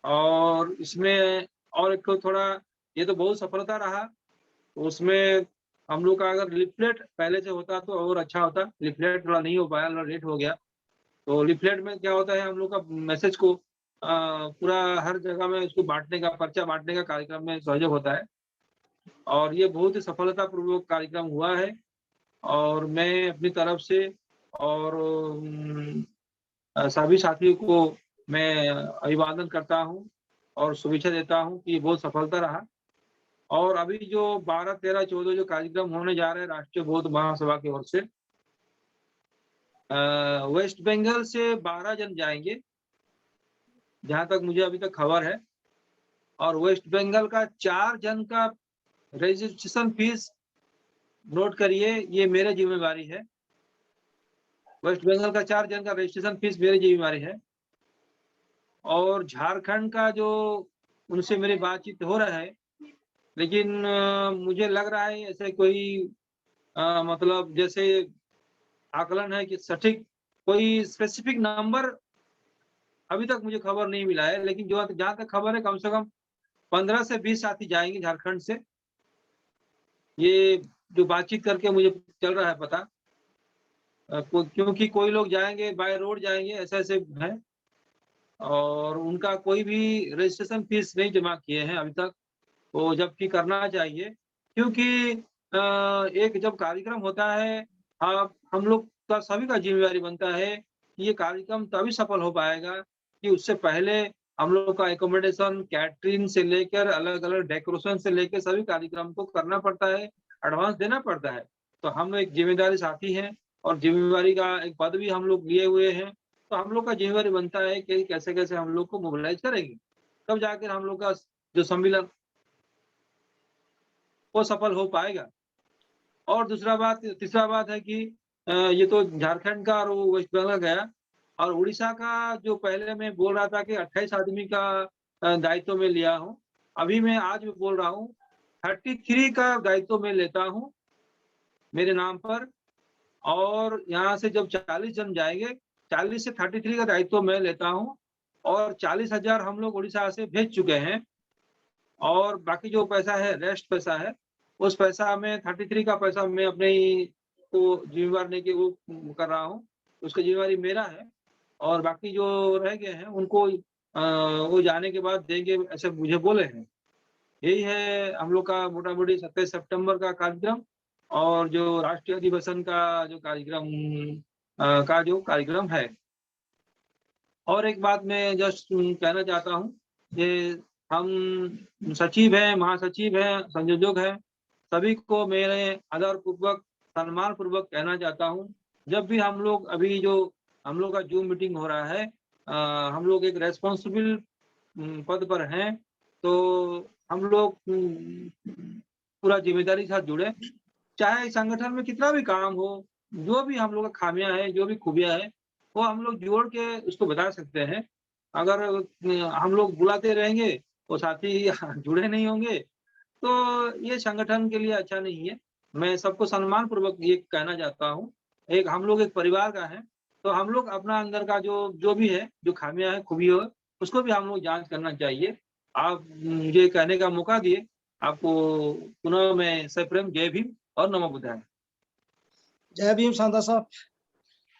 और इसमें और एक थोड़ा, ये तो बहुत सफलता रहा, उसमें हम लोग का अगर लिफलेट पहले से होता तो और अच्छा होता। लिफलेट थोड़ा नहीं हो पाया, लेट हो गया। तो लिफलेट में क्या होता है, हम लोग का मैसेज को पूरा हर जगह में उसको बांटने का, पर्चा बांटने का कार्यक्रम में सहयोग होता है और ये बहुत ही सफलतापूर्वक कार्यक्रम हुआ है। और मैं अपनी तरफ से और सभी साथियों को मैं अभिवादन करता हूँ और शुभेच्छा देता हूँ कि बहुत सफलता रहा। और अभी जो 12, 13, 14 जो कार्यक्रम होने जा रहे हैं राष्ट्रीय बौद्ध महासभा की ओर से, वेस्ट बंगाल से 12 जन जाएंगे जहां तक मुझे अभी तक खबर है। और वेस्ट बंगाल का 4 जन का रजिस्ट्रेशन फीस नोट करिए, ये मेरे जिम्मेवारी है। वेस्ट बंगाल का 4 जन का रजिस्ट्रेशन फीस मेरी जिम्मेवारी है। और झारखंड का जो उनसे मेरी बातचीत हो रहा है, लेकिन मुझे लग रहा है ऐसे कोई मतलब जैसे आकलन है कि सटीक कोई स्पेसिफिक नंबर अभी तक मुझे खबर नहीं मिला है, लेकिन जो जहां तक खबर है कम से कम 15 से 20 साथी जाएंगे झारखंड से। ये जो बातचीत करके मुझे चल रहा है पता। क्योंकि कोई लोग जाएंगे बाय रोड जाएंगे, ऐसे ऐसे हैं, और उनका कोई भी रजिस्ट्रेशन फीस नहीं जमा किए हैं अभी तक, वो जबकि करना चाहिए। क्योंकि एक जब कार्यक्रम होता है, आप हम लोग का सभी का जिम्मेदारी बनता है कि ये कार्यक्रम तभी सफल हो पाएगा कि उससे पहले हम लोग का एकोमोडेशन, कैटरिंग से लेकर अलग अलग डेकोरेशन से लेकर सभी कार्यक्रम को करना पड़ता है, एडवांस देना पड़ता है। तो हम एक जिम्मेदारी साथी हैं और जिम्मेदारी का एक पद भी हम लोग लिए हुए हैं, तो हम लोग का जिम्मेदारी बनता है कि कैसे कैसे हम लोग को मोबिलाइज करेंगे, तब जाकर हम लोग का जो सम्मेलन वो सफल हो पाएगा। और तीसरा बात है कि ये तो झारखंड का और वो वेस्ट बंगाल गया, और उड़ीसा का जो पहले मैं बोल रहा था कि 28 आदमी का दायित्व में लिया हूँ, अभी मैं आज भी बोल रहा हूँ 33 का दायित्व में लेता हूँ मेरे नाम पर। और यहाँ से जब 40 जन जाएंगे, 40 से 33 का दायित्व मैं लेता हूँ, और 40,000 हम लोग उड़ीसा से भेज चुके हैं, और बाकी जो पैसा है, रेस्ट पैसा है, उस पैसा में 33 का पैसा मैं अपने ही को जिम्मेवार नहीं कि वो कर रहा हूँ, उसका जिम्मेवारी मेरा है, और बाकी जो रह गए हैं उनको वो जाने के बाद देंगे, ऐसे मुझे बोले हैं। यही है हम लोग का मोटा मोटी 27 सितंबर का कार्यक्रम, और जो राष्ट्रीय अधिवेशन का जो कार्यक्रम है। और एक बात मैं जस्ट कहना चाहता हूँ, ये हम सचिव हैं, महासचिव हैं, संयोजक हैं, सभी को मेरे आदर पूर्वक, सम्मान पूर्वक कहना चाहता हूँ, जब भी हम लोग अभी जो हम लोग का जूम मीटिंग हो रहा है, हम लोग एक रेस्पॉन्सिबल पद पर हैं, तो हम लोग पूरा जिम्मेदारी के साथ जुड़े, चाहे संगठन में कितना भी काम हो, जो भी हम लोग का खामियां है, जो भी खूबियां है, वो हम लोग जोड़ के उसको बता सकते हैं। अगर हम लोग बुलाते रहेंगे, वो साथी जुड़े नहीं होंगे, तो ये संगठन के लिए अच्छा नहीं है। मैं सबको सम्मान पूर्वक ये कहना चाहता हूँ, एक हम लोग एक परिवार का है, तो हम लोग अपना अंदर का जो भी है, जो खामियां है, खूबी हो, उसको भी हम लोग जांच करना चाहिए। आप मुझे कहने का मौका दिए, आपको पुनः मैं सप्रेम जय भीम और नमो बुद्धाय।
जय भीम सांदा साहब,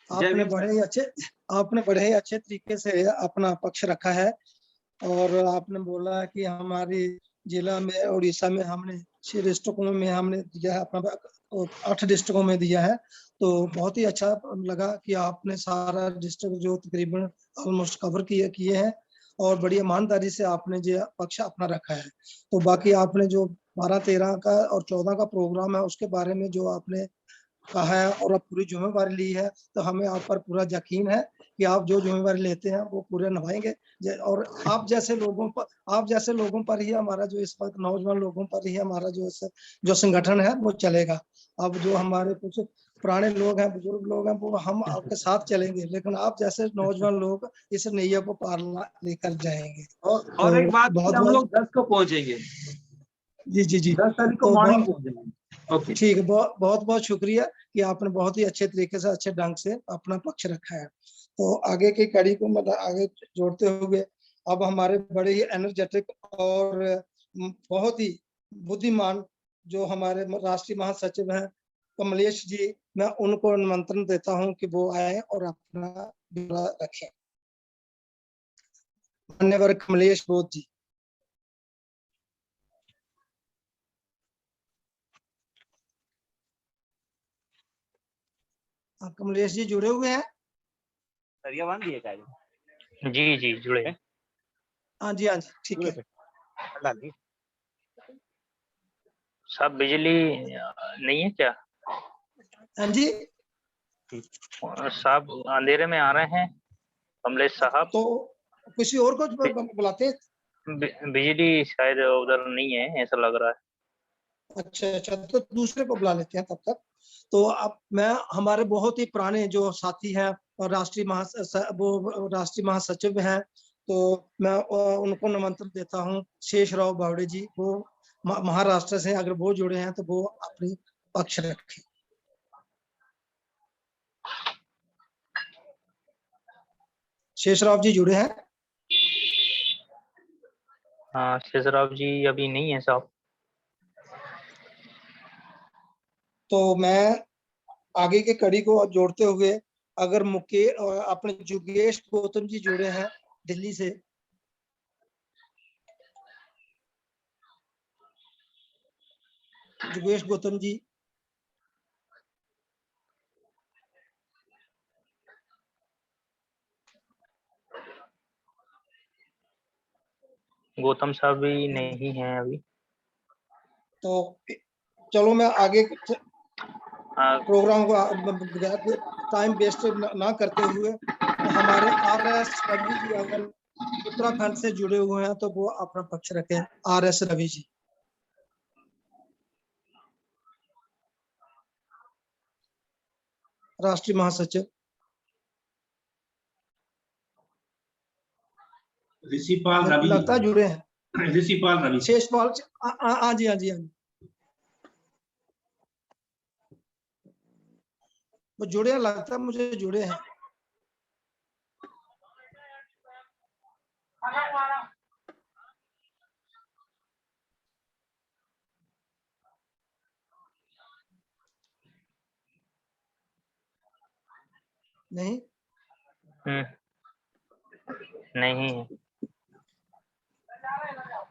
जय
आपने
भीम
बड़े ही अच्छे तरीके से अपना पक्ष रखा है, और आपने बोला कि हमारी जिला में उड़ीसा में हमने 6 डिस्ट्रिक्टों में हमने दिया है, अपना 8 डिस्ट्रिक्टों में दिया है, तो बहुत ही अच्छा लगा कि आपने सारा डिस्ट्रिक्ट जो तकरीबन ऑलमोस्ट कवर किए हैं, और बड़ी ईमानदारी से आपने जो पक्ष अपना रखा है। तो बाकी आपने जो 12, 13 का और 14 का प्रोग्राम है, उसके बारे में जो आपने कहा है और अब पूरी जिम्मेवारी ली है, तो हमें आप पर पूरा यकीन है कि आप जो जिम्मेवारी लेते हैं वो पूरे निभाएंगे। और आप जैसे लोगों पर ही हमारा जो इस वक्त नौजवान लोगों पर ही हमारा जो संगठन है वो चलेगा। अब जो हमारे कुछ पुराने लोग हैं, बुजुर्ग लोग हैं, वो हम आपके साथ चलेंगे, लेकिन आप जैसे नौजवान लोग इस नैया को पार लेकर जाएंगे।
और एक बात,
बहुत
हम
बहुत
लोग 10 को पहुंचेंगे,
जी
10 तारीख को
तो
मॉर्निंग पहुंचेंगे। ओके,
ठीक है, बहुत बहुत शुक्रिया कि आपने बहुत ही अच्छे तरीके से, अच्छे ढंग से अपना पक्ष रखा है। तो आगे की कड़ी को मतलब आगे जोड़ते हुए, अब हमारे बड़े ही एनर्जेटिक और बहुत ही बुद्धिमान जो हमारे राष्ट्रीय महासचिव हैं कमलेश जी, मैं उनको निमंत्रण देता हूं कि वो आए और अपना ब्यौरा रखें। मान्यवर कमलेश बोध जी। कमलेश जी जुड़े हुए हैं?
सरिया बांध दिए क्या?
जी जुड़े।
हाँ जी ठीक है।
डाल दी।
साहब बिजली नहीं है क्या?
हाँ जी,
साहब अंधेरे में आ रहे हैं कमलेश साहब।
तो किसी और को बुलाते हैं।
बिजली शायद उधर नहीं है, ऐसा लग रहा है।
अच्छा, तो दूसरे को बुला लेते हैं तब तक। तो अब मैं हमारे बहुत ही पुराने जो साथी हैं और राष्ट्रीय महासचिव हैं, तो मैं उनको निमंत्रण देता हूं। शेषराव बावड़े जी, वो महाराष्ट्र से, अगर वो जुड़े हैं तो वो अपनी पक्ष रखें। शेषराव जी जुड़े हैं?
हाँ, शेषराव जी अभी नहीं है साहब।
तो मैं आगे के कड़ी को जोड़ते हुए अगर अपने जुगेश गौतम जी जुड़े हैं दिल्ली से, जुगेश गौतम जी।
गौतम साहब भी नहीं है अभी।
तो चलो मैं आगे
हाँ,
प्रोग्राम को टाइम वेस्ट ना करते हुए हमारे RS रवि जी अगर उत्तराखंड से जुड़े हुए हैं तो वो अपना पक्ष रखें। RS रवि जी। राष्ट्रीय महासचिव।
ऋषिपाल रवि
लगता है जुड़े हैं।
ऋषिपाल रवि
शेषपाल। हाँ जी, हाँ जी, हाँ जी, वो जुड़े हैं, लगता है मुझे जुड़े हैं। नहीं
नहीं है।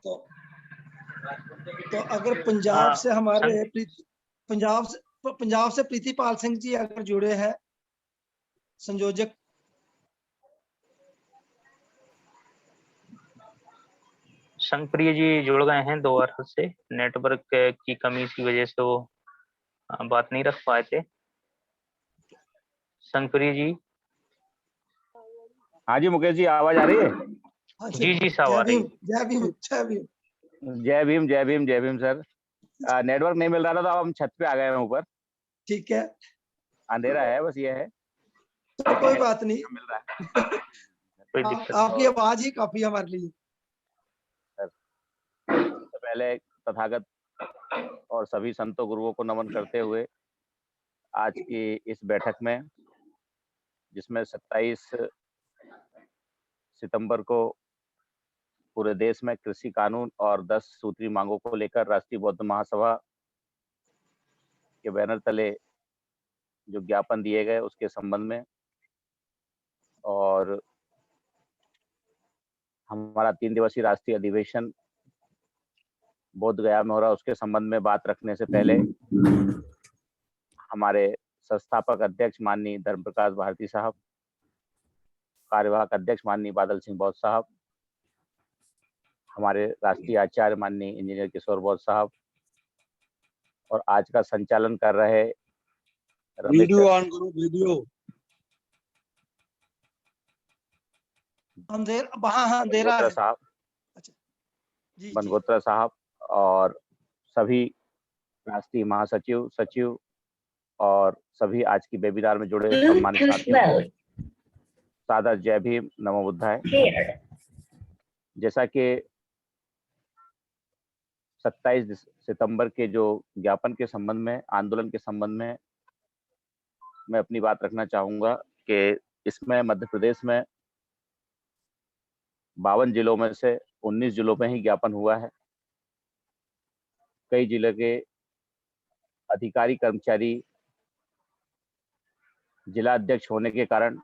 तो अगर पंजाब से हमारे पंजाब से प्रीतिपाल सिंह जी अगर जुड़े हैं संयोजक।
संगप्रिय जी जुड़ गए हैं 2 बार से, नेटवर्क की कमी की वजह से वो बात नहीं रख पाए थे। संगप्रिय जी।
हाँ जी मुकेश जी, आवाज आ रही है?
जी जी साहब आ रही है।
जय भीम, जय भीम।
जय भीम, जय भीम, जय भीम सर। नेटवर्क नहीं मिल रहा था तो अब हम छत पे आ गए हैं ऊपर।
ठीक है,
अंधेरा है, बस ये है।
तो कोई बात नहीं,
मिल रहा है।
कोई दिक्कत
आपकी आवाज ही काफी है हमारे लिए।
सबसे पहले तथागत और सभी संतों गुरुओं को नमन करते हुए आज की इस बैठक में, जिसमें 27 सितंबर को पूरे देश में कृषि कानून और 10 सूत्री मांगों को लेकर राष्ट्रीय बौद्ध महासभा के बैनर तले जो ज्ञापन दिए गए उसके संबंध में, और हमारा 3 दिवसीय राष्ट्रीय अधिवेशन बोध गया में हो रहा, उसके संबंध में बात रखने से पहले हमारे संस्थापक अध्यक्ष माननीय धर्म प्रकाश भारती साहब, कार्यवाहक अध्यक्ष माननीय बादल सिंह बौद्ध साहब, हमारे राष्ट्रीय आचार्य माननीय इंजीनियर किशोर बौद्ध साहब, और आज का संचालन कर रहे
वीडियो ऑन करो, वीडियो।
अंधेरा
साहब,
जी,
बनगोत्रा साहब, और सभी राष्ट्रीय महासचिव, सचिव और सभी आज की वेबिनार में जुड़े सम्मानित साथियों, सादर जय भीम, नमो बुद्धाय। जैसा कि 27 सितंबर के जो ज्ञापन के संबंध में, आंदोलन के संबंध में मैं अपनी बात रखना चाहूंगा कि इसमें मध्य प्रदेश में 52 जिलों में से 19 जिलों में ही ज्ञापन हुआ है। कई जिले के अधिकारी कर्मचारी जिला अध्यक्ष होने के कारण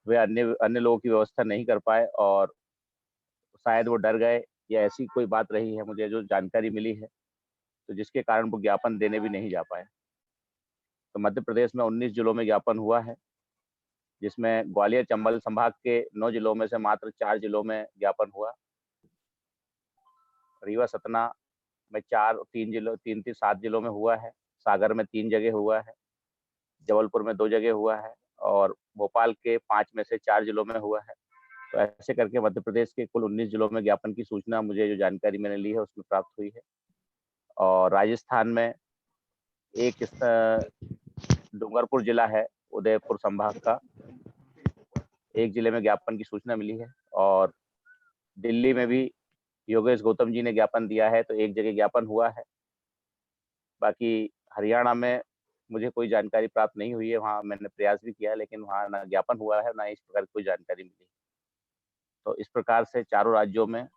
वे अन्य लोगों की व्यवस्था नहीं कर पाए, और शायद वो डर गए या ऐसी कोई बात रही है, मुझे जो जानकारी मिली है, तो जिसके कारण वो ज्ञापन देने भी नहीं जा पाए। तो मध्य प्रदेश में 19 जिलों में ज्ञापन हुआ है, जिसमें ग्वालियर चंबल संभाग के 9 जिलों में से मात्र 4 जिलों में ज्ञापन हुआ। रीवा सतना में 7 जिलों में हुआ है, सागर में 3 जगह हुआ है, जबलपुर में 2 जगह हुआ है, और भोपाल के 5 में से 4 जिलों में हुआ है। तो ऐसे करके मध्य प्रदेश के कुल 19 जिलों में ज्ञापन की सूचना मुझे, जो जानकारी मैंने ली है, उसमें प्राप्त हुई है। और राजस्थान में एक डूंगरपुर जिला है उदयपुर संभाग का, एक जिले में ज्ञापन की सूचना मिली है। और दिल्ली में भी योगेश गौतम जी ने ज्ञापन दिया है, तो एक जगह ज्ञापन हुआ है। बाकी हरियाणा में मुझे कोई जानकारी प्राप्त नहीं हुई है, वहाँ मैंने प्रयास भी किया है, लेकिन वहाँ ना ज्ञापन हुआ है, ना इस प्रकार की कोई जानकारी मिली। तो इस प्रकार से चारों राज्यों में,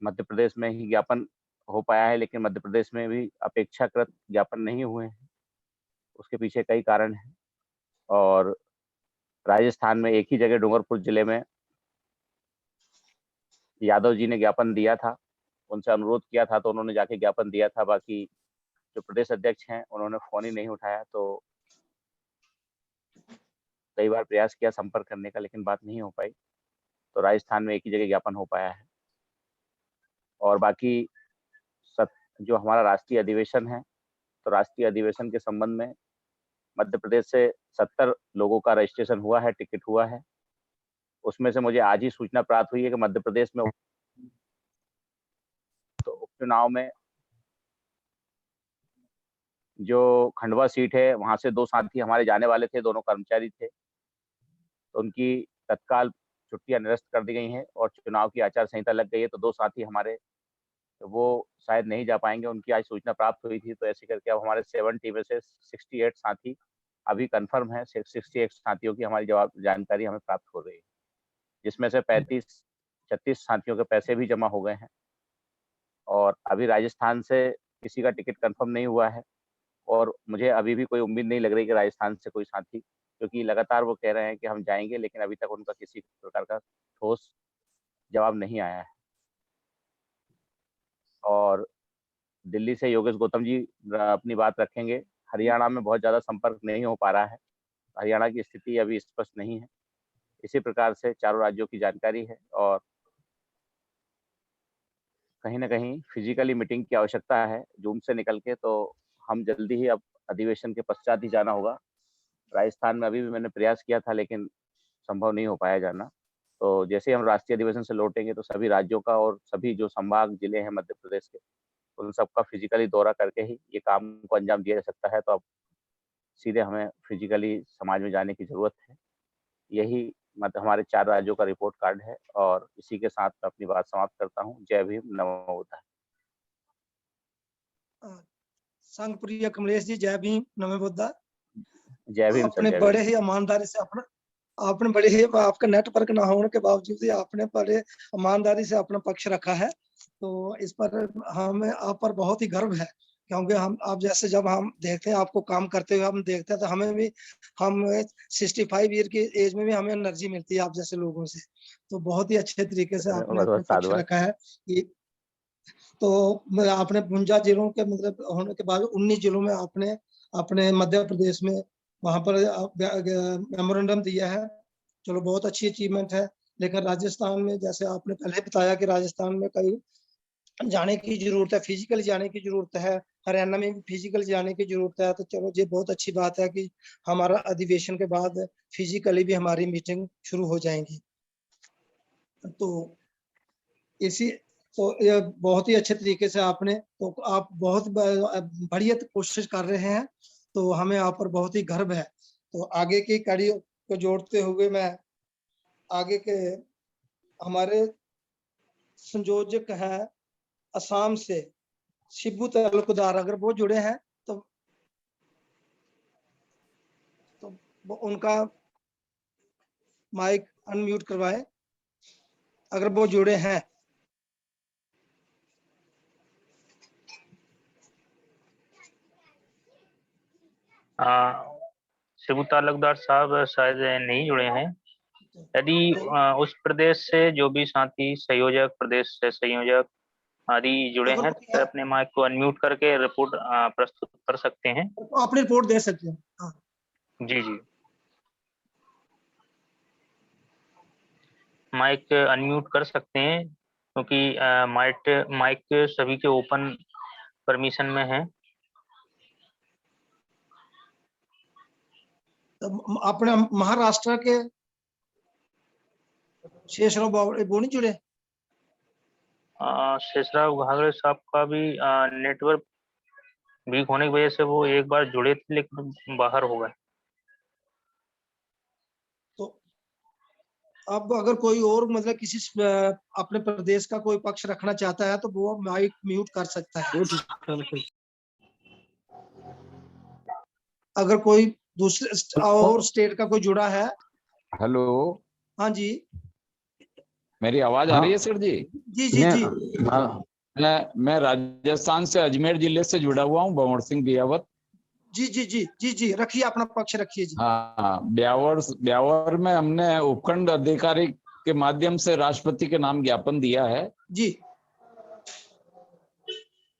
मध्य प्रदेश में ही ज्ञापन हो पाया है, लेकिन मध्य प्रदेश में भी अपेक्षाकृत ज्ञापन नहीं हुए हैं। उसके पीछे कई कारण हैं। और राजस्थान में एक ही जगह डूंगरपुर जिले में यादव जी ने ज्ञापन दिया था, उनसे अनुरोध किया था तो उन्होंने जाके ज्ञापन दिया था। बाकी जो प्रदेश अध्यक्ष हैं उन्होंने फोन ही नहीं उठाया। तो कई बार प्रयास किया संपर्क करने का, लेकिन बात नहीं हो पाई। तो राजस्थान में एक ही जगह ज्ञापन हो पाया है। और बाकी जो हमारा राष्ट्रीय अधिवेशन है, तो राष्ट्रीय अधिवेशन के संबंध में मध्य प्रदेश से 70 लोगों का रजिस्ट्रेशन हुआ है, टिकट हुआ है। उसमें से मुझे आज ही सूचना प्राप्त हुई है कि मध्य प्रदेश में तो उपचुनाव में जो खंडवा सीट है वहां से 2 साथी हमारे जाने वाले थे, दोनों कर्मचारी थे, तो उनकी तत्काल छुट्टियां निरस्त कर दी गई हैं और चुनाव की आचार संहिता लग गई है। तो 2 साथी हमारे वो शायद नहीं जा पाएंगे, उनकी आज सूचना प्राप्त हुई थी। तो ऐसे करके अब हमारे 70 में से 68 साथी अभी कंफर्म है। 68 साथियों की हमारी जानकारी हमें प्राप्त हो रही है, जिसमें से 36 साथियों के पैसे भी जमा हो गए हैं। और अभी राजस्थान से किसी का टिकट कंफर्म नहीं हुआ है और मुझे अभी भी कोई उम्मीद नहीं लग रही कि राजस्थान से कोई साथी, क्योंकि लगातार वो कह रहे हैं कि हम जाएंगे, लेकिन अभी तक उनका किसी प्रकार का ठोस जवाब नहीं आया है। और दिल्ली से योगेश गौतम जी अपनी बात रखेंगे। हरियाणा में बहुत ज़्यादा संपर्क नहीं हो पा रहा है, हरियाणा की स्थिति अभी स्पष्ट नहीं है। इसी प्रकार से चारों राज्यों की जानकारी है और कहीं ना कहीं फिजिकली मीटिंग की आवश्यकता है जूम से निकल के। तो हम जल्दी ही अब अधिवेशन के पश्चात ही जाना होगा। राजस्थान में अभी भी मैंने प्रयास किया था, लेकिन संभव नहीं हो पाया जाना। तो जैसे हम राष्ट्रीय अधिवेशन से लौटेंगे तो सभी राज्यों का और सभी जो संभाग जिले हैं मध्य प्रदेश के, उन सबका फिजिकली दौरा करके ही ये काम को अंजाम दिया जा सकता है। तो अब सीधे हमें फिजिकली समाज में जाने की जरूरत है। यही मतलब हमारे 4 राज्यों का रिपोर्ट कार्ड है। और इसी के साथ मैं अपनी बात समाप्त करता हूँ। जय भीम, नमो बुद्धाय।
संघ प्रिय कमलेश जी, जय भीम, नमो बुद्धाय।
जय भीम सर,
आपने
जय
बड़े
भीम।
ही ईमानदारी से आपने बड़े ही आपका नेटवर्क ना होने के बावजूद भी आपने बड़े ईमानदारी से अपना पक्ष रखा है। तो इस पर हमें आप पर बहुत ही गर्व है, क्योंकि हम आप जैसे जब हम देखते हैं आपको काम करते हुए हम देखते हैं तो हमें भी हम 65 ईयर की एज में भी हमें एनर्जी मिलती है आप जैसे लोगों से। तो बहुत ही अच्छे तरीके से आपने अपना पक्ष रखा है। तो आपने 52 जिलों के मतलब होने के बाद 19 जिलों में आपने अपने मध्य प्रदेश में वहां पर मेमोरेंडम दिया है। चलो बहुत अच्छी अचीवमेंट है। लेकिन राजस्थान में जैसे आपने पहले बताया कि राजस्थान में कई जाने की जरूरत है, फिजिकल जाने की जरूरत है, हरियाणा में भी फिजिकल जाने की जरूरत है। तो चलो ये बहुत अच्छी बात है कि हमारा अधिवेशन के बाद फिजिकली भी हमारी मीटिंग शुरू हो जाएंगी। तो इसी तो ये बहुत ही अच्छे तरीके से आपने तो आप बहुत बढ़िया कोशिश कर रहे हैं। तो हमें आप पर बहुत ही गर्व है। तो आगे की कड़ी को जोड़ते हुए मैं आगे के हमारे संयोजक है असम से शिबू तलुकदार, अगर वो जुड़े हैं तो वो उनका माइक अनम्यूट करवाएं अगर वो जुड़े हैं।
शिबू तालुकदार साहब शायद नहीं जुड़े हैं। यदि उस प्रदेश से जो भी साथी संयोजक, प्रदेश से संयोजक आदि जुड़े हैं तो अपने माइक को अनम्यूट करके रिपोर्ट प्रस्तुत कर सकते हैं।
अपनी रिपोर्ट दे सकते हैं। हाँ।
जी जी, माइक अनम्यूट कर सकते हैं क्योंकि माइक सभी के ओपन परमिशन में है।
तो अपने महाराष्ट्र के शेषराव वो नहीं जुड़े?
शेषराव घागड़े साहब का भी नेटवर्क वीक होने की वजह से वो एक बार जुड़े थे लेकिन बाहर हो गए।
तो अब अगर कोई और मतलब किसी अपने प्रदेश का कोई पक्ष रखना चाहता है तो वो माइक म्यूट कर सकता है। अगर कोई दूसरे और स्टेट का कोई जुड़ा है।
हेलो,
हाँ जी,
मेरी आवाज आ रही है सर जी?
जी जी जी।
मैं राजस्थान से अजमेर जिले से जुड़ा हुआ हूँ, भंवर सिंह दियावत।
जी जी जी जी जी, रखिए अपना पक्ष रखिए जी।
हाँ, ब्यावर में हमने उपखंड अधिकारी के माध्यम से राष्ट्रपति के नाम ज्ञापन दिया है
जी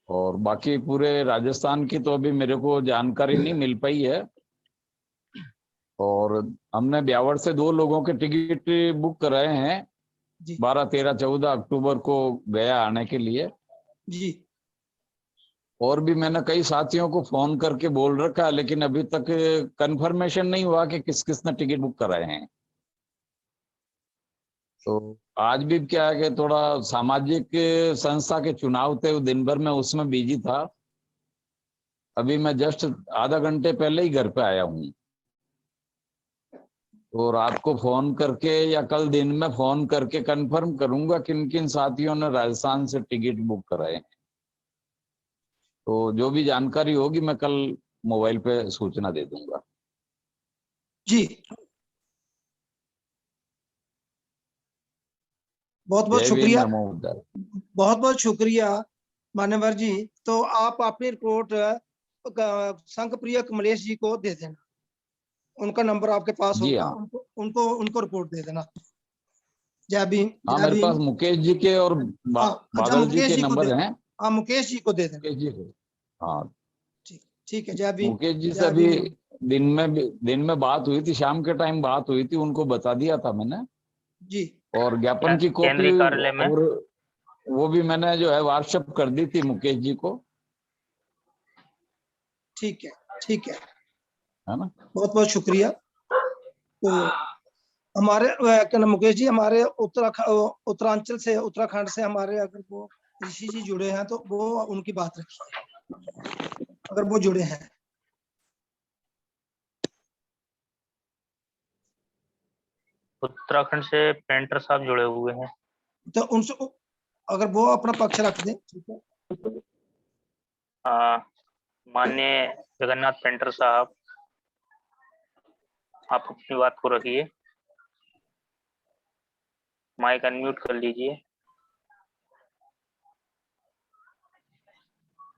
और बाकी पूरे राजस्थान की तो अभी मेरे को जानकारी नहीं मिल पाई है। और हमने ब्यावर से 2 लोगों के टिकट बुक कराए हैं
जी
12, 13, 14 अक्टूबर को गया आने के लिए।
जी
और भी मैंने कई साथियों को फोन करके बोल रखा है, लेकिन अभी तक कंफर्मेशन नहीं हुआ कि किस किस ने टिकट बुक कराए हैं। तो आज भी क्या है कि थोड़ा सामाजिक संस्था के चुनाव थे, दिन भर में उसमें बिजी था। अभी मैं जस्ट आधा घंटे पहले ही घर पे आया हूँ। तो रात को फोन करके या कल दिन में फोन करके कंफर्म करूंगा किन किन साथियों ने राजस्थान से टिकट बुक कराए हैं। तो जो भी जानकारी होगी मैं कल मोबाइल पे सूचना दे दूंगा।
जी, बहुत बहुत
जय भीम,
शुक्रिया,
नमो बुद्धाय।
बहुत बहुत शुक्रिया मान्यवर जी। तो आप अपनी रिपोर्ट संघ प्रिय कमलेश जी को दे देना, उनका नंबर आपके पास
जी
होगा,
हाँ।
उनको उनको रिपोर्ट दे देना। जय भीम।
हाँ,
जय
मेरे
भीम।
पास मुकेश जी के और
अच्छा,
बादल जी
मुकेश
के
जी को
नंबर
दे,
हैं।
हाँ मुकेश जी को दे देना।
मुकेश जी को, हाँ
ठीक, ठीक है। जय भीम।
मुकेश जी से
जय
अभी
भीम।
दिन में बात हुई थी, शाम के टाइम बात हुई थी, उनको बता दिया था मैंने।
जी,
और ज्ञापन की कॉपी
केंद्रीय कार्यालय में
और वो भी मैंने जो है व्हाट्सएप कर दी थी मुकेश जी को।
ठीक है, ठीक है
ना।
बहुत बहुत शुक्रिया। तो हमारे क्या नाम मुकेश जी, हमारे उत्तरांचल से, उत्तराखंड से हमारे अगर वो ऋषि जी जुड़े हैं तो वो उनकी बात रखिए, अगर वो जुड़े हैं।
उत्तराखंड से पेंटर साहब जुड़े हुए हैं।
तो उनसे अगर वो अपना पक्ष रख दें। ठीक है,
माननीय जगन्नाथ पेंटर साहब, आप अपनी बात को रखिए, माइक अनम्यूट कर लीजिए।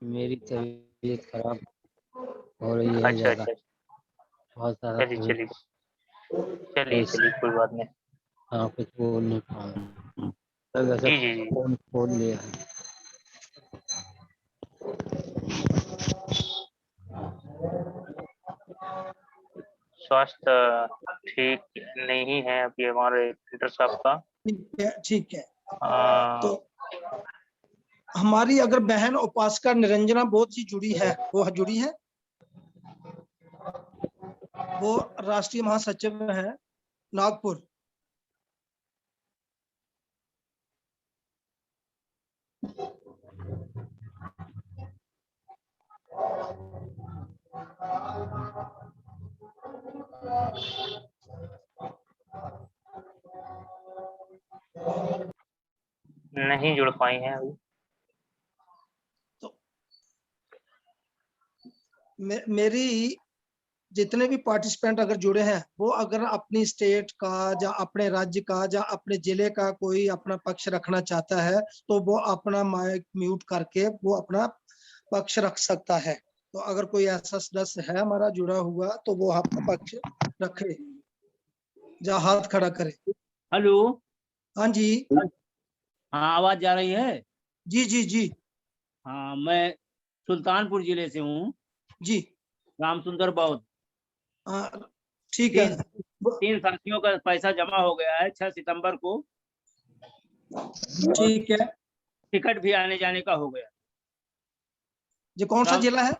मेरी तबीयत खराब हो रही है
अच्छा
ज्यादा,
अच्छा,
बहुत सारा
चलिए
तबीयत,
चलिए चलिए, कोई बात नहीं।
हाँ कुछ बोल नहीं पाऊंगा,
जी जी जी,
फोन खोल लिया है।
स्वास्थ्य ठीक नहीं है अभी हमारे पेंटर साहब का।
ठीक है, ठीक है।
आ,
तो हमारी अगर बहन उपासका निरंजना बोध जी जुड़ी है, वो जुड़ी है, वो राष्ट्रीय महासचिव है नागपुर।
नहीं जुड़ पाई हैं अभी।
तो मेरी जितने भी पार्टिसिपेंट अगर जुड़े हैं, वो अगर अपनी स्टेट का या अपने राज्य का या अपने जिले का कोई अपना पक्ष रखना चाहता है तो वो अपना माइक म्यूट करके वो अपना पक्ष रख सकता है। तो अगर कोई ऐसा सदस्य है हमारा जुड़ा हुआ तो वो अपना पक्ष रखे या हाथ खड़ा करे।
हेलो,
हाँ जी,
हाँ आवाज जा रही है?
जी जी जी
हाँ, मैं सुल्तानपुर जिले से हूँ,
जी,
राम सुंदर बौद्ध।
ठीक है।
3 साथियों का पैसा जमा हो गया है 6 सितंबर को।
ठीक है।
टिकट भी आने जाने का हो गया।
ये कौन सा जिला है,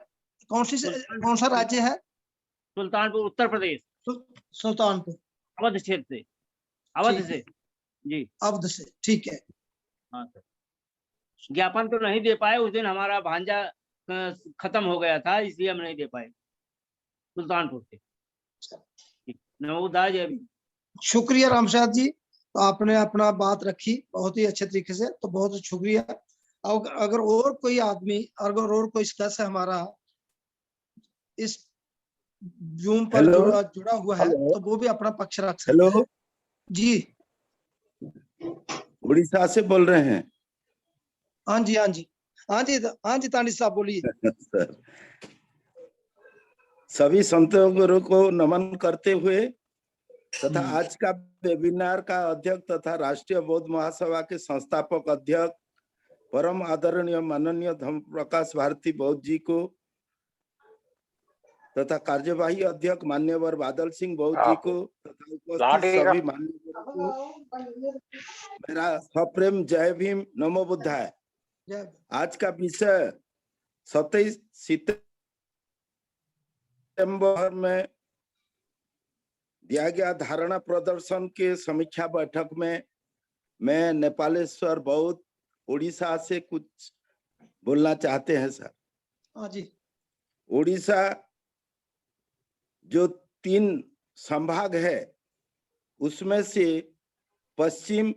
कौन सा राज्य है?
सुल्तानपुर, उत्तर प्रदेश,
सुल्तानपुर,
अवध क्षेत्र से, अवध से जी,
अवध से। ठीक है।
हाँ सर, ज्ञापन तो नहीं दे पाए, उस दिन हमारा भांजा खत्म हो गया था, इसलिए हम नहीं दे पाए सुल्तानपुर से। नमो बुद्धाय, जय भीम।
शुक्रिया रामशाद जी, तो आपने अपना बात रखी बहुत ही अच्छे तरीके से, तो बहुत शुक्रिया। अगर और कोई आदमी, अगर और कोई सदस्य हमारा इस जूम पर जुड़ा हुआ है तो वो भी अपना पक्ष रख सकता है। जी,
उड़ीसा से बोल रहे हैं?
हाँ जी, हाँ जी, हाँ जी, हाँ जी, तानी साहब बोलिए।
सर, सभी संतों गुरु को नमन करते हुए तथा आज का वेबिनार का अध्यक्ष तथा राष्ट्रीय बौद्ध महासभा के संस्थापक अध्यक्ष परम आदरणीय माननीय धम्म प्रकाश भारती बौद्ध जी को तथा कार्यवाही अध्यक्ष मान्यवर बादल सिंह बौद्ध जी को तथा उपस्थित सभी मान्यवरों को मेरा सप्रेम जय भीम नमो बुद्धाय। आज का विषय 27 सितंबर में दिया गया धारणा प्रदर्शन के समीक्षा बैठक में मैं नेपालेश्वर बौद्ध उड़ीसा से कुछ बोलना चाहते हैं सर।
हाँ जी।
उड़ीसा जो 3 संभाग है उसमें से पश्चिम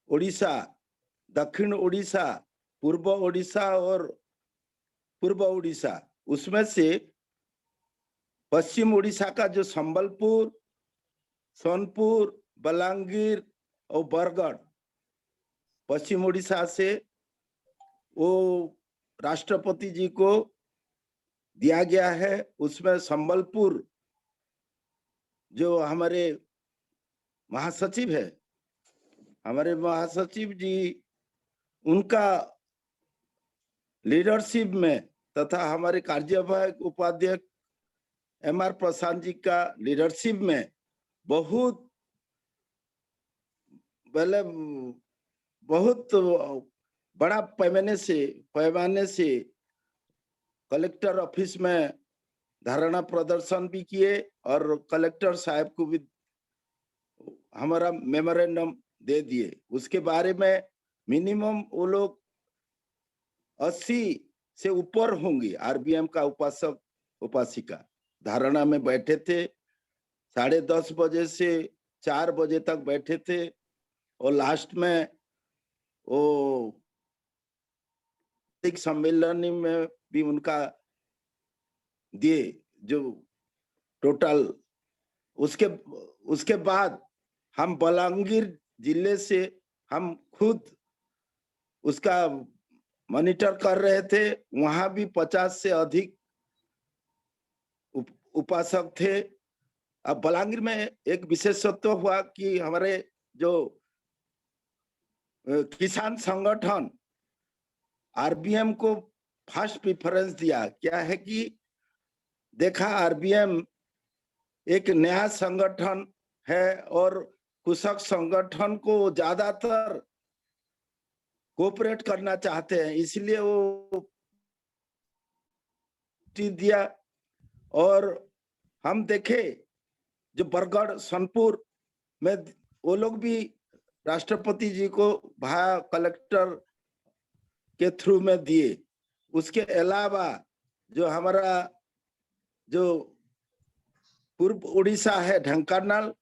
उड़ीसा, दक्षिण उड़ीसा, पूर्व उड़ीसा और पूर्व उड़ीसा, उसमें से पश्चिम उड़ीसा का जो संबलपुर, सोनपुर, बलांगीर और बरगढ़ पश्चिम उड़ीसा से वो राष्ट्रपति जी को दिया गया है। उसमें संबलपुर जो हमारे महासचिव है, हमारे महासचिव जी उनका लीडरशिप में तथा हमारे कार्यवाहक उपाध्यक्ष एमआर प्रशांत जी का लीडरशिप में बहुत बड़ा पैमाने से कलेक्टर ऑफिस में धारणा प्रदर्शन भी किए और कलेक्टर साहब को भी हमारा मेमोरेंडम दे दिए। उसके बारे में मिनिमम वो लोग 80 से ऊपर होंगे आरबीएम का उपासक उपासिका धारणा में बैठे थे। 10:30 बजे से 4 बजे तक बैठे थे और लास्ट में वो एक सम्मेलन में भी उनका दिए जो टोटल। उसके बाद हम बलांगीर जिले से हम खुद उसका मॉनिटर कर रहे थे। वहां भी 50 से अधिक उपासक थे। अब बलांगीर में एक विशेषत्व हुआ कि हमारे जो किसान संगठन आरबीएम को फर्स्ट प्रेफरेंस दिया। क्या है कि देखा आरबीएम एक नया संगठन है और कृषक संगठन को ज्यादातर कोऑपरेट करना चाहते हैं, इसलिए वो दिया। और हम देखे जो बरगढ़ सोनपुर में वो लोग भी राष्ट्रपति जी को भाया कलेक्टर के थ्रू में दिए। उसके अलावा जो हमारा जो पूर्व उड़ीसा है ढेंकानाल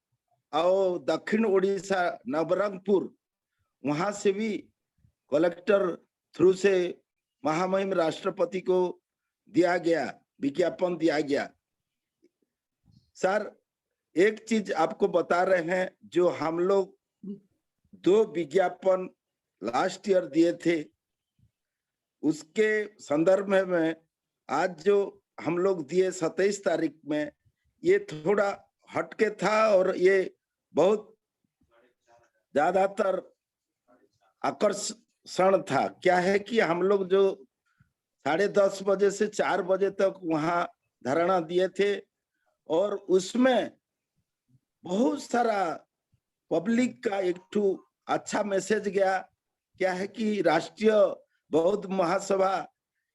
और दक्षिण उड़ीसा नवरंगपुर, वहां से भी कलेक्टर थ्रू से महामहिम राष्ट्रपति को दिया गया, विज्ञापन दिया गया। सर एक चीज आपको बता रहे हैं, जो हम लोग 2 विज्ञापन लास्ट ईयर दिए थे उसके संदर्भ में आज जो हम लोग दिए 27 तारीख में, ये थोड़ा हटके था और ये बहुत ज्यादातर आकर्षण था। क्या है कि हम लोग जो 10:30 बजे से 4 बजे तक वहां धरना दिए थे और उसमें बहुत सारा पब्लिक का एक ठू अच्छा मैसेज गया। क्या है कि राष्ट्रीय बौद्ध महासभा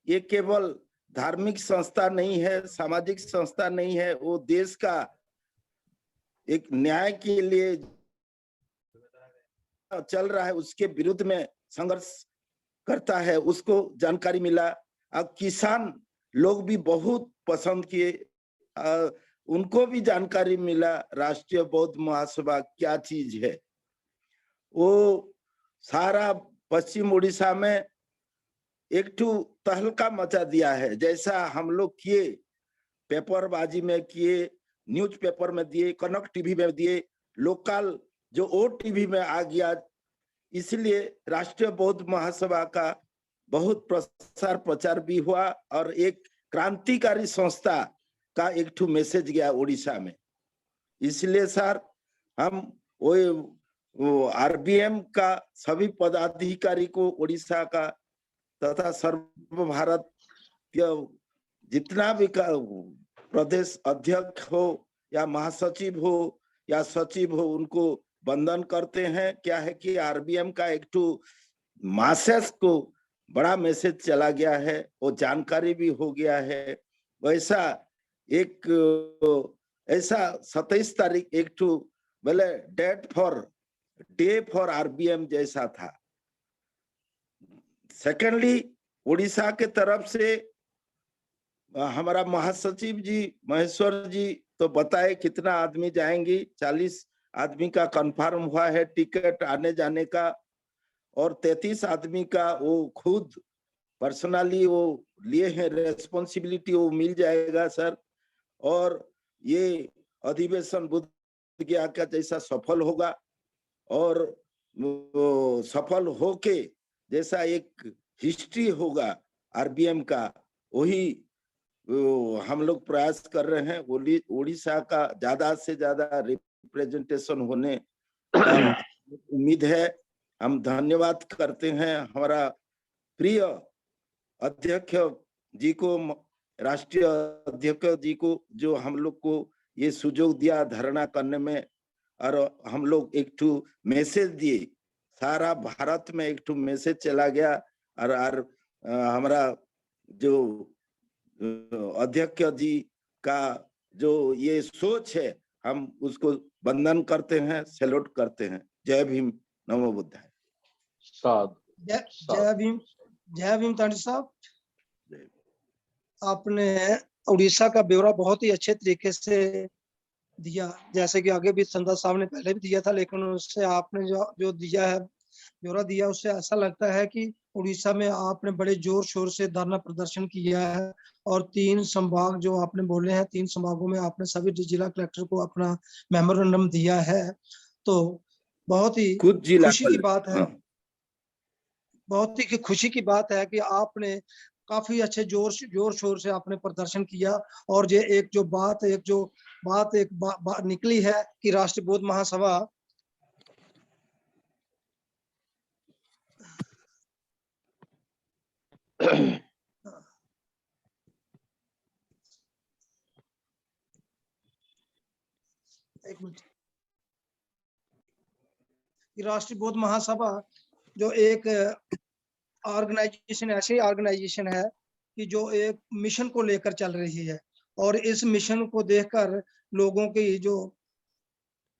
ये केवल धार्मिक संस्था नहीं है, सामाजिक संस्था नहीं है, वो देश का एक न्याय के लिए चल रहा है, उसके विरुद्ध में संघर्ष करता है, उसको जानकारी मिला। अब किसान लोग भी बहुत पसंद किए, उनको भी जानकारी मिला राष्ट्रीय बौद्ध महासभा क्या चीज है। वो सारा पश्चिम उड़ीसा में एक ठू तहलका मचा दिया है। जैसा हम लोग किए, पेपरबाजी में किए, न्यूज़पेपर में दिए, कनक टीवी में दिए, लोकल जो ओ टीवी में आ गया, इसलिए राष्ट्रीय बौद्ध महासभा का बहुत प्रसार प्रचार भी हुआ और एक क्रांतिकारी संस्था का एक ठो मैसेज गया उड़ीसा में। इसलिए सर हम वो आरबीएम का सभी पदाधिकारी को उड़ीसा का तथा सर्व भारत जितना भी प्रदेश अध्यक्ष हो या महासचिव हो या सचिव हो, उनको वंदन करते हैं। क्या है कि आरबीएम का एक ठो मैसेज को बड़ा मैसेज चला गया है, वो जानकारी भी हो गया है। वैसा एक ऐसा 27 तारीख एक ठो बोले डे फॉर आरबीएम जैसा था। सेकेंडली उड़ीसा के तरफ से हमारा महासचिव जी महेश्वर जी तो बताए कितना आदमी जाएंगी। 40 आदमी का कंफर्म हुआ है टिकट आने जाने का, और 33 आदमी का वो खुद पर्सनली वो लिए हैं रेस्पॉन्सिबिलिटी, वो मिल जाएगा सर। और ये अधिवेशन बुद्ध गया का जैसा सफल होगा, और सफल होके जैसा एक हिस्ट्री होगा आरबीएम का, वही हम लोग प्रयास कर रहे हैं। उड़ीसा का ज्यादा से ज्यादा रिप्रेजेंटेशन होने का उम्मीद है। हम धन्यवाद करते हैं हमारा प्रिय अध्यक्ष जी को, राष्ट्रीय अध्यक्ष जी को, जो हम लोग को ये सुযোগ दिया धरना करने में, और हम लोग एक ठो मैसेज दिए, सारा भारत में एक ठो मैसेज चला गया। और हमारा जो अध्यक्ष जी का जो ये सोच है, हम उसको वंदन करते हैं, सैल्यूट करते हैं। जय भीम, नमो बुद्धाय।
जय भीम तांडी साहब। आपने उड़ीसा का ब्यौरा बहुत ही अच्छे तरीके से दिया, जैसे कि आगे भी संदा साहब ने पहले भी दिया था, लेकिन उससे आपने जो दिया है ब्यौरा दिया, उससे ऐसा लगता है कि उड़ीसा में आपने बड़े जोर शोर से धरना प्रदर्शन किया है। और 3 संभाग जो आपने बोले हैं, 3 संभागों में आपने सभी जिला कलेक्टर को अपना मेमोरेंडम दिया है। तो बहुत ही खुशी की बात है, बहुत ही खुशी की बात है कि आपने काफी अच्छे जोर शोर से आपने प्रदर्शन किया। और ये एक जो बात निकली है कि राष्ट्रीय बौद्ध महासभा एक मिनट, राष्ट्रीय बौद्ध महासभा जो एक ऑर्गेनाइजेशन, ऐसी ऑर्गेनाइजेशन है कि जो एक मिशन को लेकर चल रही है, और इस मिशन को देखकर लोगों की जो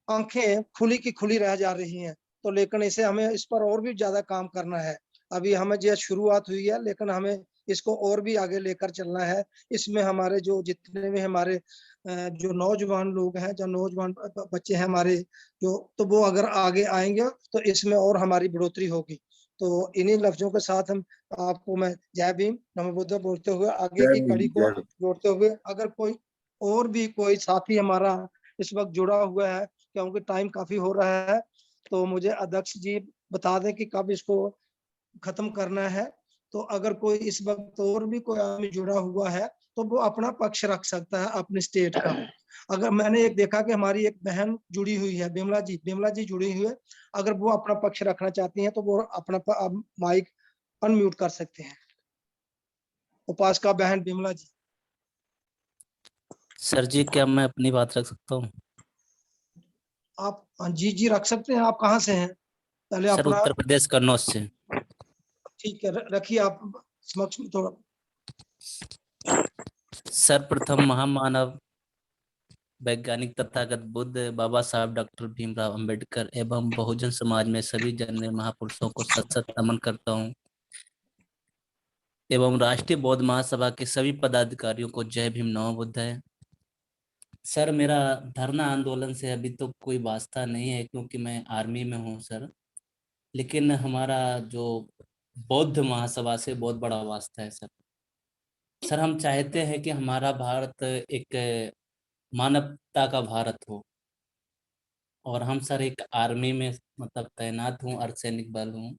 आंखें खुली की खुली रह जा रही हैं। तो लेकिन इसे हमें इस पर और भी ज्यादा काम करना है। अभी हमें जो शुरुआत हुई है, लेकिन हमें इसको और भी आगे लेकर चलना है। इसमें हमारे जो जितने भी हमारे जो नौजवान लोग हैं, जो नौजवान बच्चे हैं हमारे, जो तो वो अगर आगे आएंगे तो इसमें और हमारी बढ़ोतरी होगी। तो इन्हीं लफ्जों के साथ हम आपको मैं जय भीम नमो बुद्ध बोलते हुए आगे की कड़ी को जोड़ते हुए, अगर कोई और भी कोई साथी हमारा इस वक्त जुड़ा हुआ है, क्योंकि टाइम काफी हो रहा है, तो मुझे अध्यक्ष जी बता दें कि कब इसको खत्म करना है। तो अगर कोई इस वक्त और भी कोई आदमी जुड़ा हुआ है तो वो अपना पक्ष रख सकता है अपने स्टेट का। अगर मैंने एक देखा कि हमारी एक बहन जुड़ी हुई है, बिमला जी जुड़ी हुई है, अगर वो अपना पक्ष रखना चाहती हैं तो वो अपना माइक अनम्यूट कर सकते हैं। उपासका बहन बिमला जी।
सर जी, क्या मैं अपनी बात रख सकता हूँ?
आप जी रख सकते हैं। आप कहाँ से हैं? पहले
सर,
अपना।
उत्तर प्रदेश कन्नौज से।
ठीक है, रखिए आप समक्ष में थोड़ा।
सर्वप्रथम महामानव वैज्ञानिक तथागत बुद्ध बाबा साहब डॉक्टर भीमराव अंबेडकर एवं बहुजन समाज में सभी जन्मे महापुरुषों को सत नमन करता हूँ, एवं राष्ट्रीय बौद्ध महासभा के सभी पदाधिकारियों को जय भीम नमो बुद्धाय। सर, मेरा धरना आंदोलन से अभी तो कोई वास्ता नहीं है, क्योंकि मैं आर्मी में हूँ सर, लेकिन हमारा जो बौद्ध महासभा से बहुत बड़ा वास्ता है सर। सर, हम चाहते हैं कि हमारा भारत एक मानवता का भारत हो, और हम सर एक आर्मी में मतलब तैनात हूँ, अर्धसैनिक बल हूँ,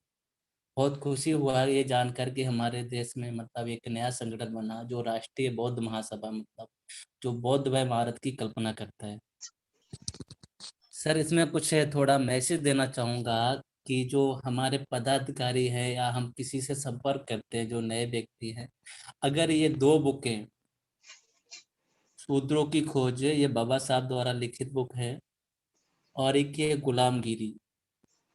बहुत खुशी हुआ ये जानकर कि हमारे देश में मतलब एक नया संगठन बना जो राष्ट्रीय बौद्ध महासभा, मतलब जो बौद्ध व भारत की कल्पना करता है। सर इसमें कुछ थोड़ा मैसेज देना चाहूँगा कि जो हमारे पदाधिकारी हैं या हम किसी से संपर्क करते हैं जो नए व्यक्ति हैं, अगर ये 2 बुकें शूद्रों की खोज, ये बाबा साहब द्वारा लिखित बुक है, और एक ये गुलामगिरी,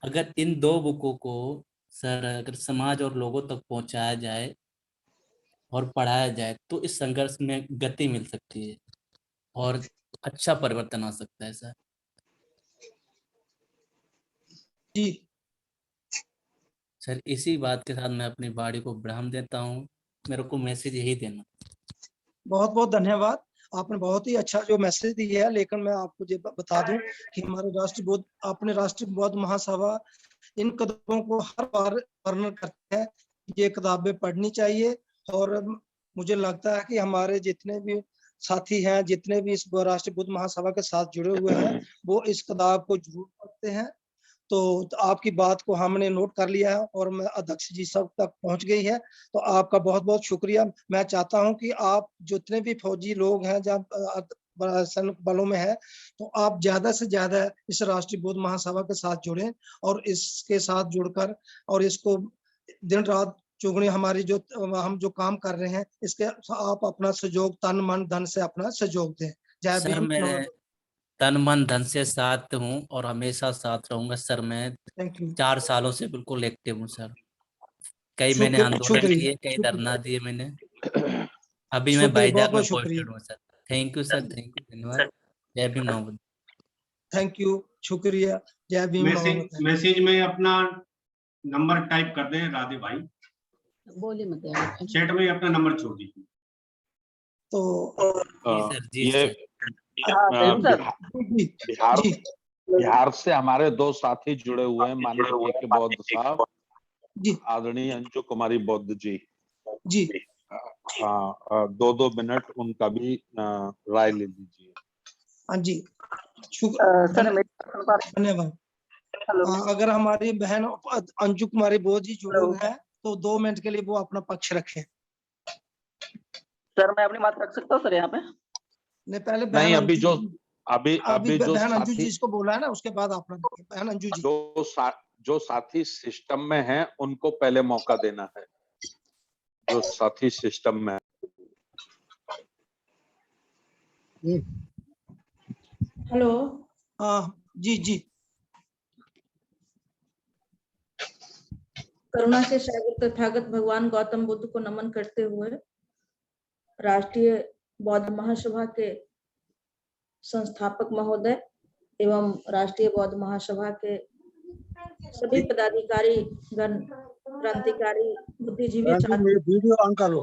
अगर इन 2 बुकों को सर अगर समाज और लोगों तक पहुंचाया जाए और पढ़ाया जाए तो इस संघर्ष में गति मिल सकती है और अच्छा परिवर्तन आ सकता है सर।
जी
सर इसी बात के साथ मैं अपनी वाणी को विराम देता हूँ। मेरे को मैसेज यही देना।
बहुत बहुत धन्यवाद, आपने बहुत ही अच्छा जो मैसेज दिया है। लेकिन मैं आपको ये बता दूं कि हमारे राष्ट्रीय बौद्ध महासभा इन कदमों को हर बार वर्णन करते हैं, ये किताबें पढ़नी चाहिए। और मुझे लगता है कि हमारे जितने भी साथी हैं, जितने भी इस राष्ट्रीय बौद्ध महासभा के साथ जुड़े हुए हैं, वो इस किताब को जरूर पढ़ते हैं। तो आपकी बात को हमने नोट कर लिया है और मैं अध्यक्ष जी सब तक पहुंच गई है। तो आपका बहुत बहुत शुक्रिया। मैं चाहता हूं कि आप जितने भी फौजी लोग हैं जब सैनिक बलों में है, तो आप ज्यादा से ज्यादा इस राष्ट्रीय बौद्ध महासभा के साथ जुड़ें और इसके साथ जुड़कर और इसको दिन रात चौगुनी हमारी जो हम जो काम कर रहे हैं, इसके आप अपना सहयोग तन मन धन से अपना सहयोग दें। जय
सर
भीम।
मैं तन मन धन से साथ हूँ और हमेशा साथ रहूंगा सर। मैं 4 सालों से बिल्कुल एक्टिव हूँ सर। कई मैंने आंदोलन किए, कई धरना दिए मैंने। अभी मैं भाईजाग में पोस्टेड हूँ sir. Thank you sir, thank you, धन्यवाद। जय भीम नमो बुद्ध।
थैंक यू, शुक्रिया। जय भीम नमो बुद्ध।
मैसेज में अपना नंबर टाइप कर दें राधे भाई,
बोलिए मत
चैट में अपना नंबर छोड़ दीजिए।
तो
ये बिहार से हमारे 2 साथी जुड़े हुए हैं, माननीय के बौद्ध साहब, आदरणीय अंजू कुमारी बौद्ध जी।
जी
हाँ, 2-2 मिनट उनका भी राय ले लीजिए।
हाँ जी, धन्यवाद। अगर हमारी बहन अंजू कुमारी बौद्ध जी जुड़े हुए हैं तो 2 मिनट के लिए वो अपना पक्ष रखें।
सर मैं अपनी बात रख सकता हूँ सर यहाँ पे?
नहीं, पहले
नहीं, अभी जो
बहन अंजू जी इसको बोला है ना, उसके बाद अपना बहन अंजू जी।
जो साथी सिस्टम में हैं उनको पहले मौका देना है, जो साथी सिस्टम में।
हेलो।
जी जी।
करुणा से सागर तथागत भगवान गौतम बुद्ध को नमन करते हुए राष्ट्रीय बौद्ध महासभा के संस्थापक महोदय एवं राष्ट्रीय बौद्ध महासभा के सभी पदाधिकारी गण, क्रांतिकारी, बुद्धिजीवी
वीडियो ऑन करो।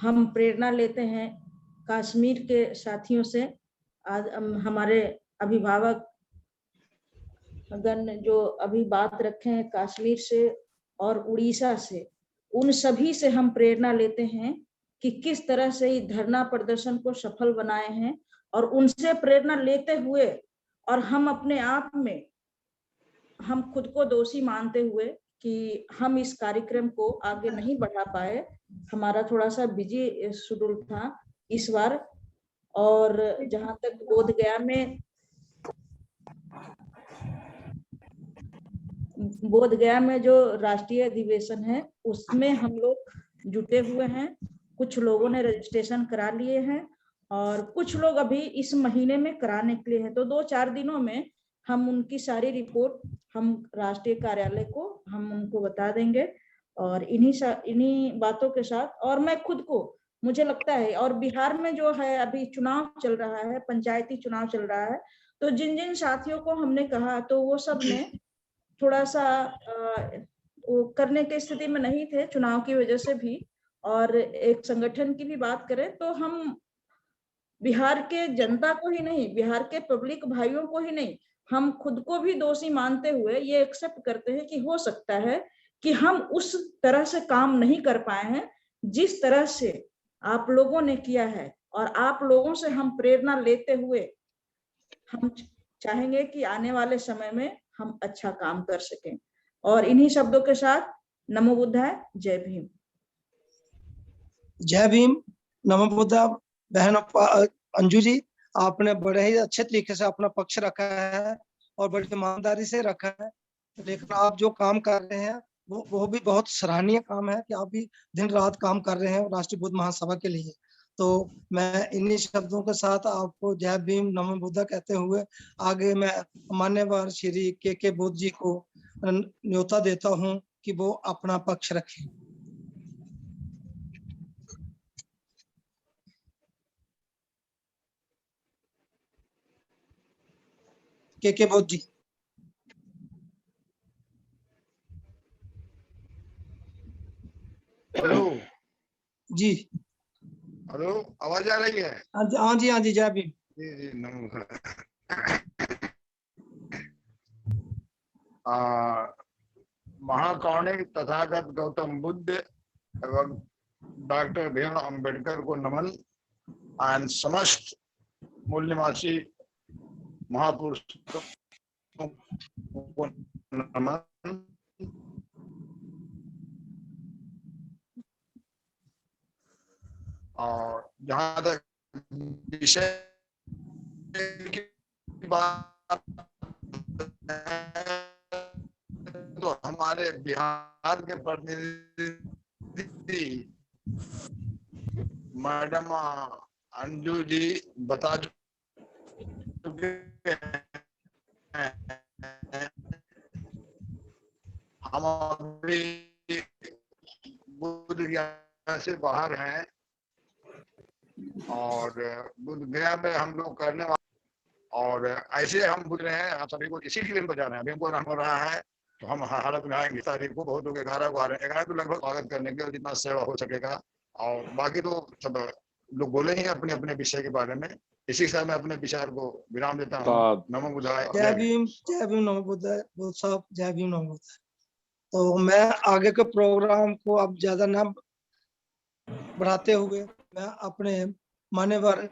हम प्रेरणा लेते हैं कश्मीर के साथियों से। आज हमारे अभिभावक गण जो अभी बात रखे हैं कश्मीर से और उड़ीसा से, उन सभी से हम प्रेरणा लेते हैं कि किस तरह से ही धरना प्रदर्शन को सफल बनाए हैं। और उनसे प्रेरणा लेते हुए और हम अपने आप में हम खुद को दोषी मानते हुए कि हम इस कार्यक्रम को आगे नहीं बढ़ा पाए, हमारा थोड़ा सा बिजी शेड्यूल था इस बार। और जहां तक बोध गया में जो राष्ट्रीय अधिवेशन है उसमें हम लोग जुटे हुए हैं। कुछ लोगों ने रजिस्ट्रेशन करा लिए हैं और कुछ लोग अभी इस महीने में कराने के लिए हैं। तो 2-4 दिनों में हम उनकी सारी रिपोर्ट हम राष्ट्रीय कार्यालय को हम उनको बता देंगे। और इन्हीं बातों के साथ और मैं खुद को, मुझे लगता है, और बिहार में जो है अभी चुनाव चल रहा है, पंचायती चुनाव चल रहा है, तो जिन जिन साथियों को हमने कहा तो वो सब ने थोड़ा सा वो करने की स्थिति में नहीं थे चुनाव की वजह से भी। और एक संगठन की भी बात करें तो हम बिहार के जनता को ही नहीं, बिहार के पब्लिक भाइयों को ही नहीं, हम खुद को भी दोषी मानते हुए ये एक्सेप्ट करते हैं कि हो सकता है कि हम उस तरह से काम नहीं कर पाए हैं जिस तरह से आप लोगों ने किया है। और आप लोगों से हम प्रेरणा लेते हुए हम चाहेंगे कि आने वाले समय में हम अच्छा काम कर सकें। और इन्हीं शब्दों के साथ नमो बुद्धाय, जय भीम।
जय भीम, नमो बुद्धाय। बहन अंजू जी, आपने बड़े ही अच्छे तरीके से अपना पक्ष रखा है और बड़ी ईमानदारी से रखा है, लेकिन आप जो काम कर रहे हैं वो भी बहुत सराहनीय काम है कि आप भी दिन रात काम कर रहे हैं राष्ट्रीय बुद्ध महासभा के लिए। तो मैं इन्हीं शब्दों के साथ आपको जय भीम नमो बुद्धा कहते हुए आगे मैं मान्यवर श्री के बुद्ध जी को न्योता देता हूं कि वो अपना पक्ष रखें। के बुद्ध जी।
हेलो
जी,
हेलो, आवाज आ रही है?
हाँ जी, हाँ जी, जय भीम।
जी जी, नमस्कार। महाकारुणिक तथागत गौतम बुद्ध एवं डॉक्टर भीम अम्बेडकर को नमन एंड समस्त मूल्यवासी महापुरुषों को नमन। और जहां तक विषय की बात तो हमारे बिहार के प्रतिनिधि मैडम अंजू जी बता चुके हैं। हम अभी बुद्ध गया से बाहर हैं और बुद्ध गया में हम लोग करने वाले और ऐसे हम बुझ रहे हैं। आप सभी को इसी के लिए बजा रहे हैं। अभी हमको हो रहा है तो हम हालत में आएंगे तारीख को। बहुत लोग 11 को आ रहे हैं, 11 को लगभग स्वागत करने के जितना सेवा हो सकेगा। और बाकी तो सब लोग बोले ही अपने अपने विषय के बारे में। इसी के साथ मैं अपने विचार को विराम देता हूँ। नमो बुद्धाय,
जय भीम, जय भीम, नमो बुद्धाय। बुद्ध साहब, जय भीम, नमो बुद्धाय। तो मैं आगे के प्रोग्राम को अब ज्यादा ना बढ़ाते हुए मैं अपने मान्यवर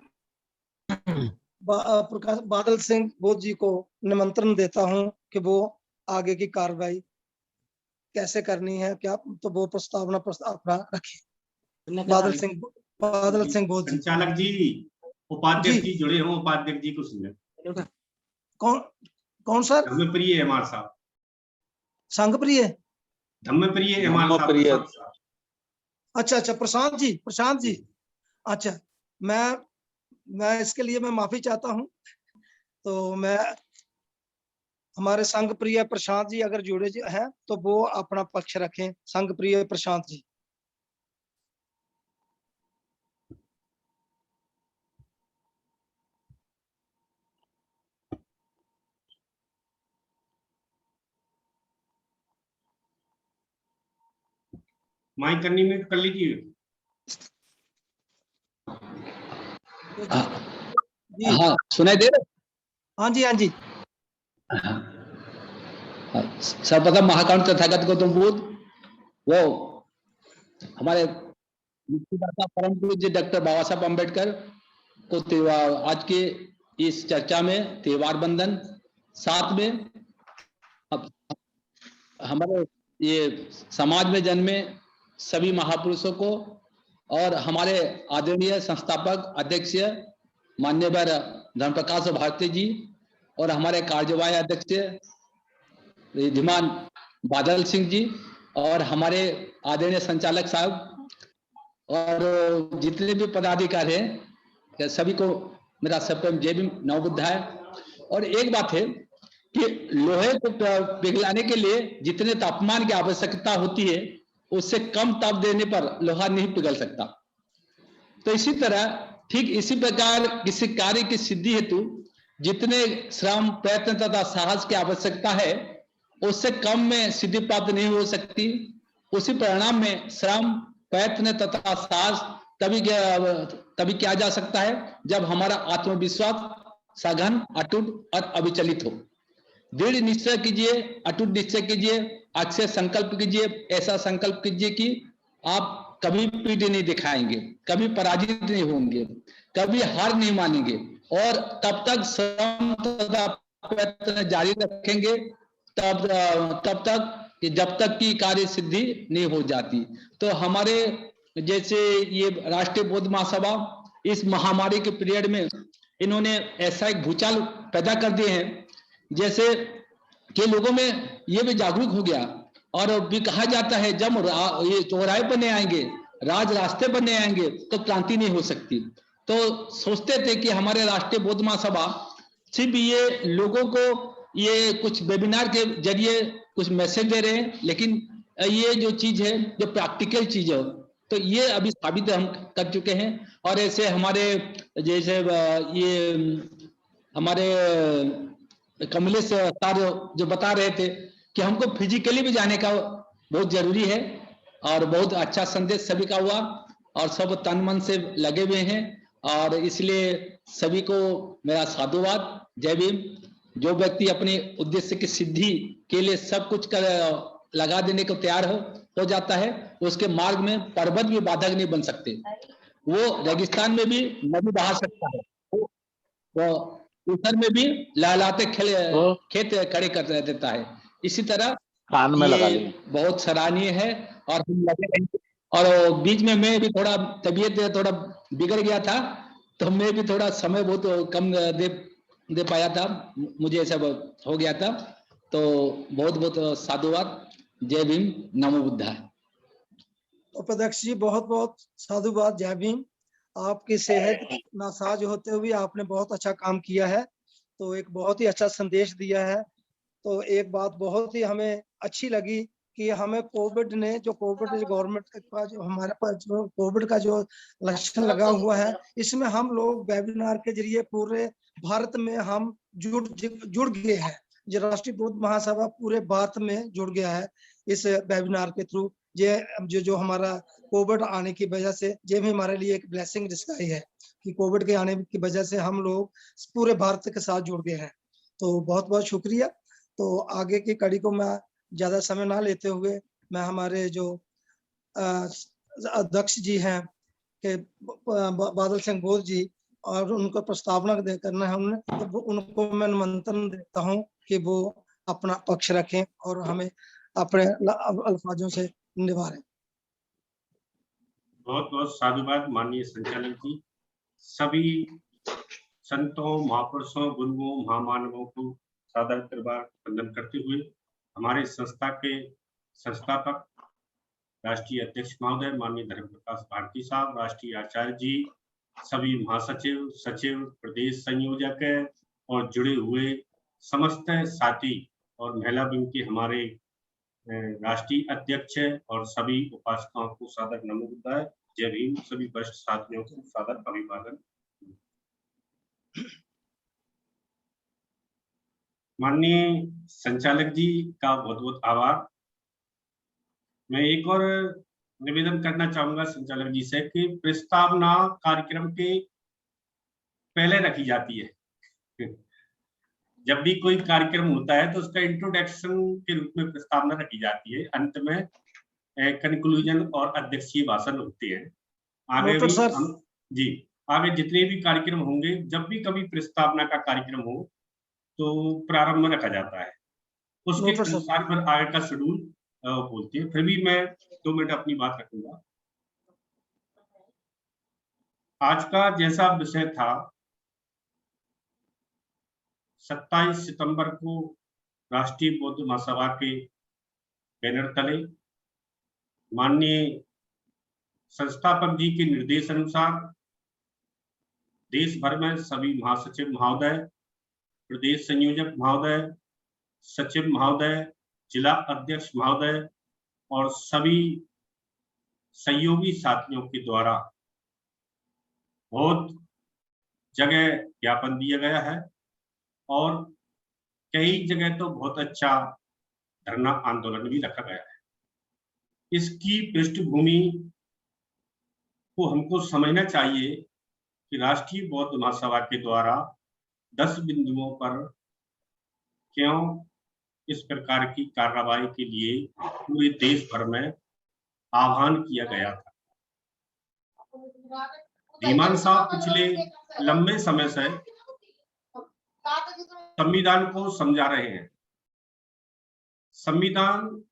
प्रकाश बादल सिंह बोध जी को निमंत्रण देता हूं कि वो आगे की कार्रवाई कैसे करनी है, क्या तो वो प्रस्तावना अपना रखें। बादल सिंह बोध जी।
संचालक जी, उपाध्यक्ष जी जुड़े हो, उपाध्यक्ष जी को सुने।
कौन सर?
धम्मप्रिय एमआर साहब।
संघप्रिय,
धम्मप्रिय एमआर साहब।
अच्छा, प्रशांत जी। अच्छा, मैं इसके लिए मैं माफी चाहता हूं। तो मैं हमारे संघ प्रिय प्रशांत जी अगर जुड़े हैं तो वो अपना पक्ष रखें। संघ प्रिय प्रशांत जी।
माइक अनम्यूट कर लीजिए।
हाँ, सुनाई दे रहा?
हाँ जी।
सर्वप्रथम महाकारुणिक तथागत गौतम बुद्ध वो हमारे परम पूज्य डॉक्टर बाबा साहब अम्बेडकर को आज के इस चर्चा में त्योहार बंधन, साथ में हमारे ये समाज में जन्मे सभी महापुरुषों को और हमारे आदरणीय संस्थापक अध्यक्ष मान्यवर धर्मप्रकाश भारती जी और हमारे कार्यवाही अध्यक्ष रिद्धिमान बादल सिंह जी और हमारे आदरणीय संचालक साहब और जितने भी पदाधिकारी हैं सभी को मेरा सबको जय भीम नमो बुद्धाय। और एक बात है कि लोहे को पिघलाने के लिए जितने तापमान की आवश्यकता होती है उससे कम ताप देने पर लोहा नहीं पिघल सकता। तो इसी तरह ठीक इसी प्रकार किसी कार्य की सिद्धि हेतु जितने श्रम, प्रयत्न तथा साहस की आवश्यकता है उससे कम में सिद्धि प्राप्त नहीं हो सकती। उसी परिणाम में श्रम, प्रयत्न तथा साहस तभी किया जा सकता है जब हमारा आत्मविश्वास सघन, अटूट और अविचलित हो। दृढ़ निश्चय कीजिए, अटूट निश्चय कीजिए, अक्षय संकल्प कीजिए। ऐसा संकल्प कीजिए कि आप कभी पीठ नहीं दिखाएंगे, कभी पराजित नहीं होंगे, कभी हार नहीं मानेंगे और तब तक श्रम तथा प्रयत्न जारी रखेंगे तब तक कि जब तक की कार्य सिद्धि नहीं हो जाती। तो हमारे जैसे ये राष्ट्रीय बौद्ध महासभा इस महामारी के पीरियड में इन्होंने ऐसा एक भूचाल पैदा कर दिए हैं जैसे कि लोगों में ये भी जागरूक हो गया। और भी कहा जाता है जब ये चौराहे बने आएंगे, राज रास्ते बने आएंगे तो क्रांति नहीं हो सकती। तो सोचते थे कि हमारे राष्ट्रीय बौद्ध महासभा सिर्फ ये लोगों को ये कुछ वेबिनार के जरिए कुछ मैसेज दे रहे हैं, लेकिन ये जो चीज है जो प्रैक्टिकल चीज है तो ये अभी साबित हम कर चुके हैं। और ऐसे हमारे जैसे ये हमारे कमलेश सर जो बता रहे थे कि हमको फिजिकली भी जाने का बहुत जरूरी है और बहुत अच्छा संदेश सभी का हुआ और सब तन मन से लगे हुए हैं। और इसलिए सभी को मेरा साधुवाद, जय भीम। जो व्यक्ति अपने उद्देश्य की सिद्धि के लिए सब कुछ कर लगा देने को तैयार हो जाता है, उसके मार्ग में पर्वत भी बाधक नहीं बन सकते। वो रेगिस्तान में भी नदी बहा सकता है, वो ऊपर में भी लहलाते खेत खड़े कर देता है। इसी तरह
कान में लगा
ये बहुत सराहनीय है और हम लगे रहेंगे। और बीच में मैं भी थोड़ा तबीयत थोड़ा बिगड़ गया था तो मैं भी थोड़ा समय बहुत कम दे पाया था, मुझे ऐसा हो गया था। तो बहुत बहुत साधुवाद, जय भीम, नमो बुद्धाय।
उपाध्यक्ष जी बहुत बहुत साधुवाद, जय भीम। आपकी सेहत नासाज होते हुए आपने बहुत अच्छा काम किया है, तो एक बहुत ही अच्छा संदेश दिया है। तो एक बात बहुत ही हमें अच्छी लगी कि हमें कोविड ने जो गवर्नमेंट का जो हमारे पास जो कोविड का जो लक्षण लगा हुआ है, इसमें हम लोग वेबिनार के जरिए पूरे भारत में हम जुड़ गए हैं। जो राष्ट्रीय बौद्ध महासभा पूरे भारत में जुड़ गया है इस वेबिनार के थ्रू। जो हमारा कोविड आने की वजह से ये भी हमारे लिए एक ब्लेसिंग डिस्गाइज है कि कोविड के आने की वजह से हम लोग पूरे भारत के साथ जुड़ गए हैं। तो बहुत बहुत शुक्रिया। तो आगे की कड़ी को मैं ज्यादा समय ना लेते हुए मैं हमारे जो अध्यक्ष जी हैं के बादल सिंह बोध जी और उनको प्रस्तावना करना है हमने, तो उनको मैं निमंत्रण देता हूं कि वो अपना पक्ष रखें और हमें अपने अल्फाजों से निभाएं।
बहुत बहुत साधुवाद माननीय संचालक जी। सभी संतों, महापुरुषों, गुरुओं, महामानवों को सादर दरबार वंदन करते हुए हमारे संस्था के संस्थापक राष्ट्रीय अध्यक्ष महोदय माननीय धर्म प्रकाश भारती साहब, राष्ट्रीय आचार्य जी, सभी महासचिव, सचिव, प्रदेश संयोजक और जुड़े हुए समस्त साथी और महिला विंग के हमारे राष्ट्रीय अध्यक्ष और सभी उपासकों को सादर नमो बुद्धाय, जय भीम। सभी वरिष्ठ साथियों को सादर अभिवादन। माननीय संचालक जी का बहुत बहुत आभार। मैं एक और निवेदन करना चाहूंगा संचालक जी से कि प्रस्तावना कार्यक्रम के पहले रखी जाती है। जब भी कोई कार्यक्रम होता है तो उसका इंट्रोडक्शन के रूप में प्रस्तावना रखी जाती है, अंत में कंक्लूजन और अध्यक्षीय भाषण होते हैं। आगे भी जी आगे जितने भी कार्यक्रम होंगे, जब भी कभी प्रस्तावना का कार्यक्रम हो तो प्रारंभ में रखा जाता है, उसके अनुसार फिर आगे का शेड्यूल बोलते हैं। फिर भी मैं 2 मिनट अपनी बात रखूंगा। आज का जैसा विषय था, 27 सितंबर को राष्ट्रीय बौद्ध महासभा के बैनर तले माननीय संस्थापक जी के निर्देश अनुसार देश भर में सभी महासचिव महोदय, प्रदेश संयोजक महोदय, सचिव महोदय, जिला अध्यक्ष महोदय और सभी सहयोगी साथियों के द्वारा बहुत जगह ज्ञापन दिया गया है और कई जगह तो बहुत अच्छा धरना आंदोलन भी रखा गया है। इसकी पृष्ठभूमि को हमको समझना चाहिए कि राष्ट्रीय बौद्ध महासभा के द्वारा 10 बिंदुओं पर क्यों इस प्रकार की कार्रवाई के लिए पूरे देश भर में आह्वान किया गया था। धीमान साहब पिछले लंबे समय से संविधान को समझा रहे हैं संविधान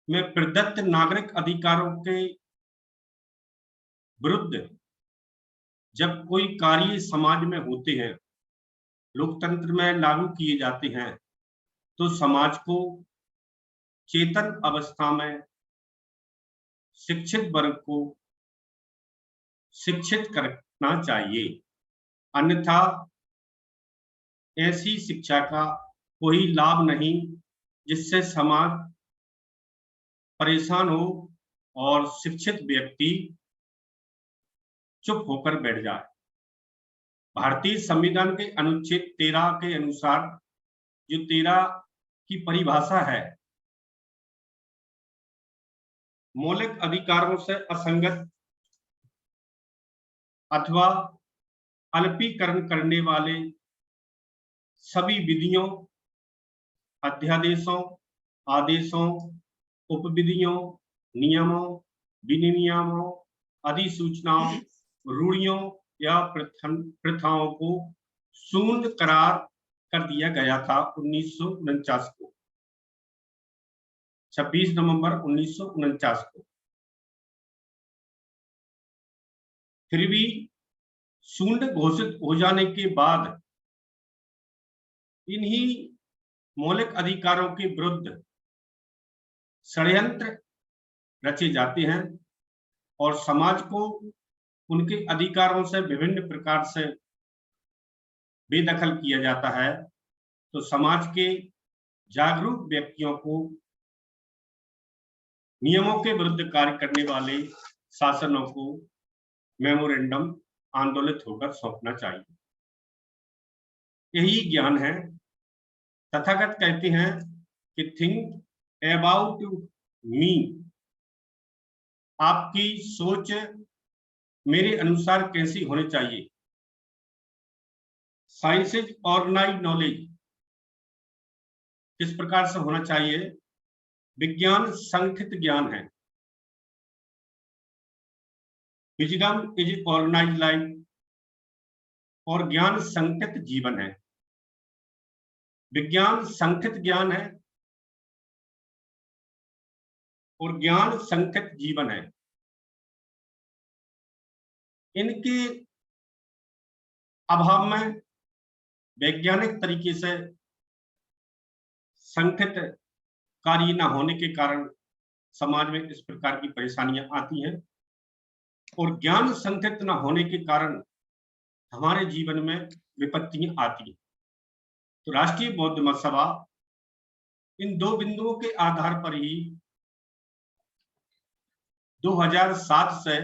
में प्रदत्त नागरिक अधिकारों के विरुद्ध जब कोई कार्य समाज में होते हैं, लोकतंत्र में लागू किए जाते हैं, तो समाज को चेतन अवस्था में शिक्षित वर्ग को शिक्षित करना चाहिए, अन्यथा ऐसी शिक्षा का कोई लाभ नहीं जिससे समाज परेशान हो और शिक्षित व्यक्ति चुप होकर बैठ जाए। भारतीय संविधान के अनुच्छेद 13 के अनुसार, जो 13 की परिभाषा है, मौलिक अधिकारों से असंगत अथवा अल्पीकरण करने वाले सभी विधियों, अध्यादेशों, आदेशों, उपविधियों, नियमों, विनियमों, अधिसूचनाओं, रूढ़ियों या प्रथाओं को शून्य करार कर दिया गया था 1949 को, 26 नवंबर 1949 को। फिर भी शून्य घोषित हो जाने के बाद इन्हीं मौलिक अधिकारों के विरुद्ध षड्यंत्र रचे जाते हैं और समाज को उनके अधिकारों से विभिन्न प्रकार से बेदखल किया जाता है। तो समाज के जागरूक व्यक्तियों को नियमों के विरुद्ध कार्य करने वाले शासनों को मेमोरेंडम आंदोलित होकर सौंपना चाहिए। यही ज्ञान है। तथागत कहते हैं कि थिंक अबाउट मी, आपकी सोच मेरे अनुसार कैसी होनी चाहिए। साइंस इज ऑर्गेनाइज्ड नॉलेज, किस प्रकार से होना चाहिए। विज्ञान संगठित ज्ञान है। विजडम इज ऑर्गेनाइज्ड लाइफ, और ज्ञान संगठित जीवन है। विज्ञान संगठित ज्ञान है और ज्ञान संगठित जीवन है। इनके अभाव में वैज्ञानिक तरीके से संगठित कार्य न होने के कारण समाज में इस प्रकार की परेशानियां आती हैं, और ज्ञान संगठित न होने के कारण हमारे जीवन में विपत्तियां आती हैं। तो राष्ट्रीय बौद्ध महासभा इन दो बिंदुओं के आधार पर ही 2007 से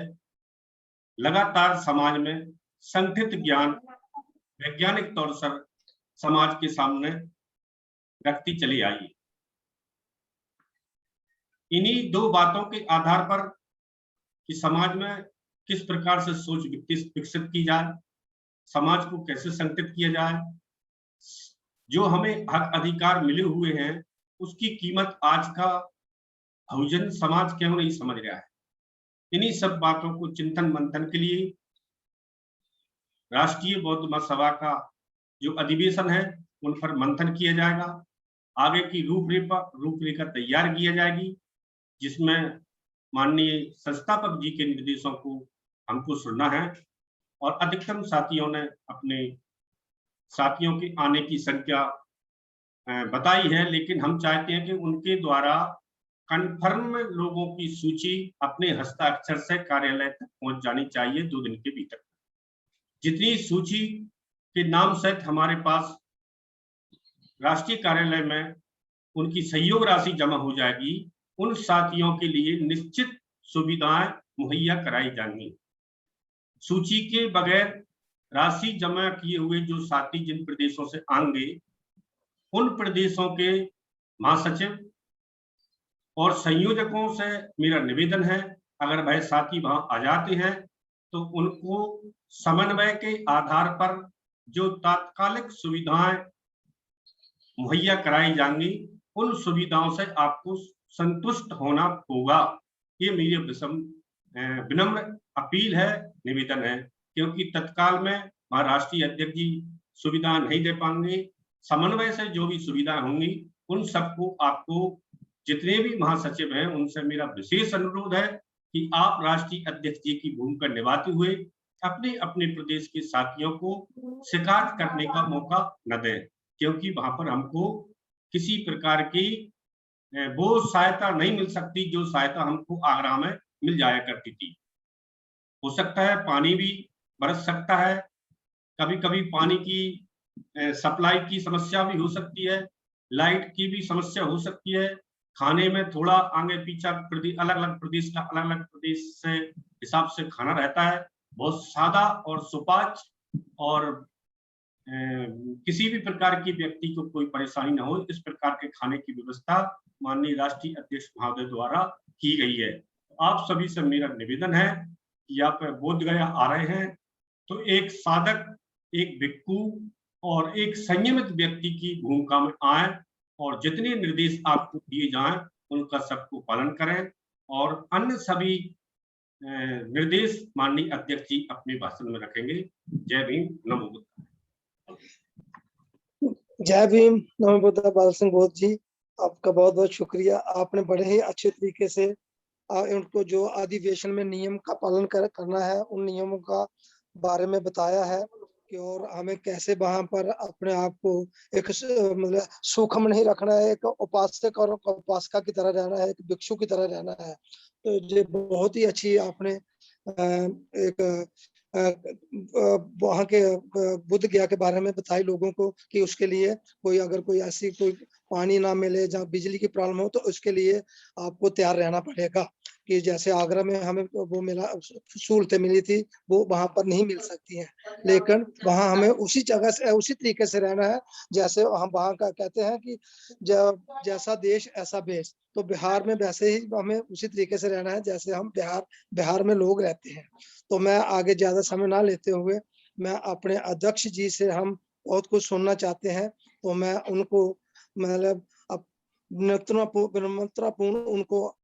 लगातार समाज में संगठित ज्ञान वैज्ञानिक तौर पर समाज के सामने रखती चली आई है। इन्हीं दो बातों के आधार पर कि समाज में किस प्रकार से सोच विकसित की जाए, समाज को कैसे संगठित किया जाए, जो हमें हक अधिकार मिले हुए हैं उसकी कीमत आज का बहुजन समाज क्यों नहीं समझ रहा है। इन्हीं सब बातों को चिंतन मंथन के लिए राष्ट्रीय बौद्ध महासभा का जो अधिवेशन है उन पर मंथन किया जाएगा। आगे की रूपरेखा तैयार किया जाएगी, जिसमें माननीय संस्थापक जी के निर्देशों को हमको सुनना है, और अधिकतम साथियों ने अपने साथियों के आने की संख्या बताई है, लेकिन हम चाहते हैं कि उनके द्वारा कन्फर्म लोगों की सूची अपने हस्ताक्षर से कार्यालय तक पहुंच जानी चाहिए 2 दिन के भीतर। जितनी सूची के नाम सहित हमारे पास राष्ट्रीय कार्यालय में उनकी सहयोग राशि जमा हो जाएगी, उन साथियों के लिए निश्चित सुविधाएं मुहैया कराई जाएंगी। सूची के बगैर राशि जमा किए हुए जो साथी जिन प्रदेशों से आएंगे, उन प्रदेशों के महासचिव और संयोजकों से मेरा निवेदन है, अगर वह साथी वहां आ जाते हैं तो उनको समन्वय के आधार पर जो तात्कालिक सुविधाएं मुहैया कराई जाएंगी, उन सुविधाओं से आपको संतुष्ट होना होगा। ये मेरी विनम्र अपील है, निवेदन है, क्योंकि तत्काल में महाराष्ट्रीय अध्यक्ष जी सुविधा नहीं दे पाएंगे। समन्वय से जो भी सुविधा होंगी उन सबको, आपको जितने भी महासचिव हैं उनसे मेरा विशेष अनुरोध है कि आप राष्ट्रीय अध्यक्ष जी की भूमिका निभाते हुए अपने अपने प्रदेश के साथियों को शिकायत करने का मौका न दें, क्योंकि वहां पर हमको किसी प्रकार की वो सहायता नहीं मिल सकती जो सहायता हमको आगरा में मिल जाया करती थी। हो सकता है पानी भी बरस सकता है, कभी कभी पानी की सप्लाई की समस्या भी हो सकती है, लाइट की भी समस्या हो सकती है, खाने में थोड़ा आगे पीछा अलग अलग प्रदेश का अलग अलग प्रदेश से हिसाब से खाना रहता है, बहुत सादा और सुपाच्य, और किसी भी प्रकार की व्यक्ति को कोई परेशानी न हो इस प्रकार के खाने की व्यवस्था माननीय राष्ट्रीय अध्यक्ष महोदय द्वारा की गई है। आप सभी से मेरा निवेदन है कि आप बोध गया आ रहे हैं तो एक साधक, एक भिक्खु और एक संयमित व्यक्ति की भूमिका में आए और जितने निर्देश आपको दिए जाएं उनका सबको पालन करें, और अन्य सभी निर्देश माननीय अध्यक्ष जी अपने भाषण में रखेंगे। जय भीम, नमो बुद्धाय।
जय भीम, नमो बुद्धाय। बाल सिंह बोध जी, आपका बहुत बहुत शुक्रिया। आपने बड़े ही अच्छे तरीके से उनको जो अधिवेशन में नियम का पालन करना है उन नियमों का बारे में बताया है कि और हमें कैसे वहां पर अपने आप को एक मतलब सूक्ष्म नहीं रखना है, एक उपासक और उपासिका की तरह रहना है, एक भिक्षु की तरह रहना है। तो ये बहुत ही अच्छी आपने एक वहाँ के बुद्ध गया के बारे में बताई लोगों को कि उसके लिए कोई अगर कोई ऐसी कोई पानी ना मिले, जहाँ बिजली की प्रॉब्लम हो, तो उसके लिए आपको तैयार रहना पड़ेगा। कि जैसे आगरा में हमें वो मिला, सहूलतें मिली थी, वो वहां पर नहीं मिल सकती हैं, लेकिन वहां हमें उसी जगह से उसी तरीके से रहना है जैसे हम वहां का कहते हैं कि जैसा देश ऐसा भेष। तो बिहार में वैसे ही हमें उसी तरीके से रहना है जैसे हम बिहार में लोग रहते हैं। तो मैं आगे ज्यादा समय ना लेते हुए मैं अपने अध्यक्ष जी से हम बहुत कुछ सुनना चाहते हैं, तो मैं उनको मतलब विनम्रतापूर्ण उनको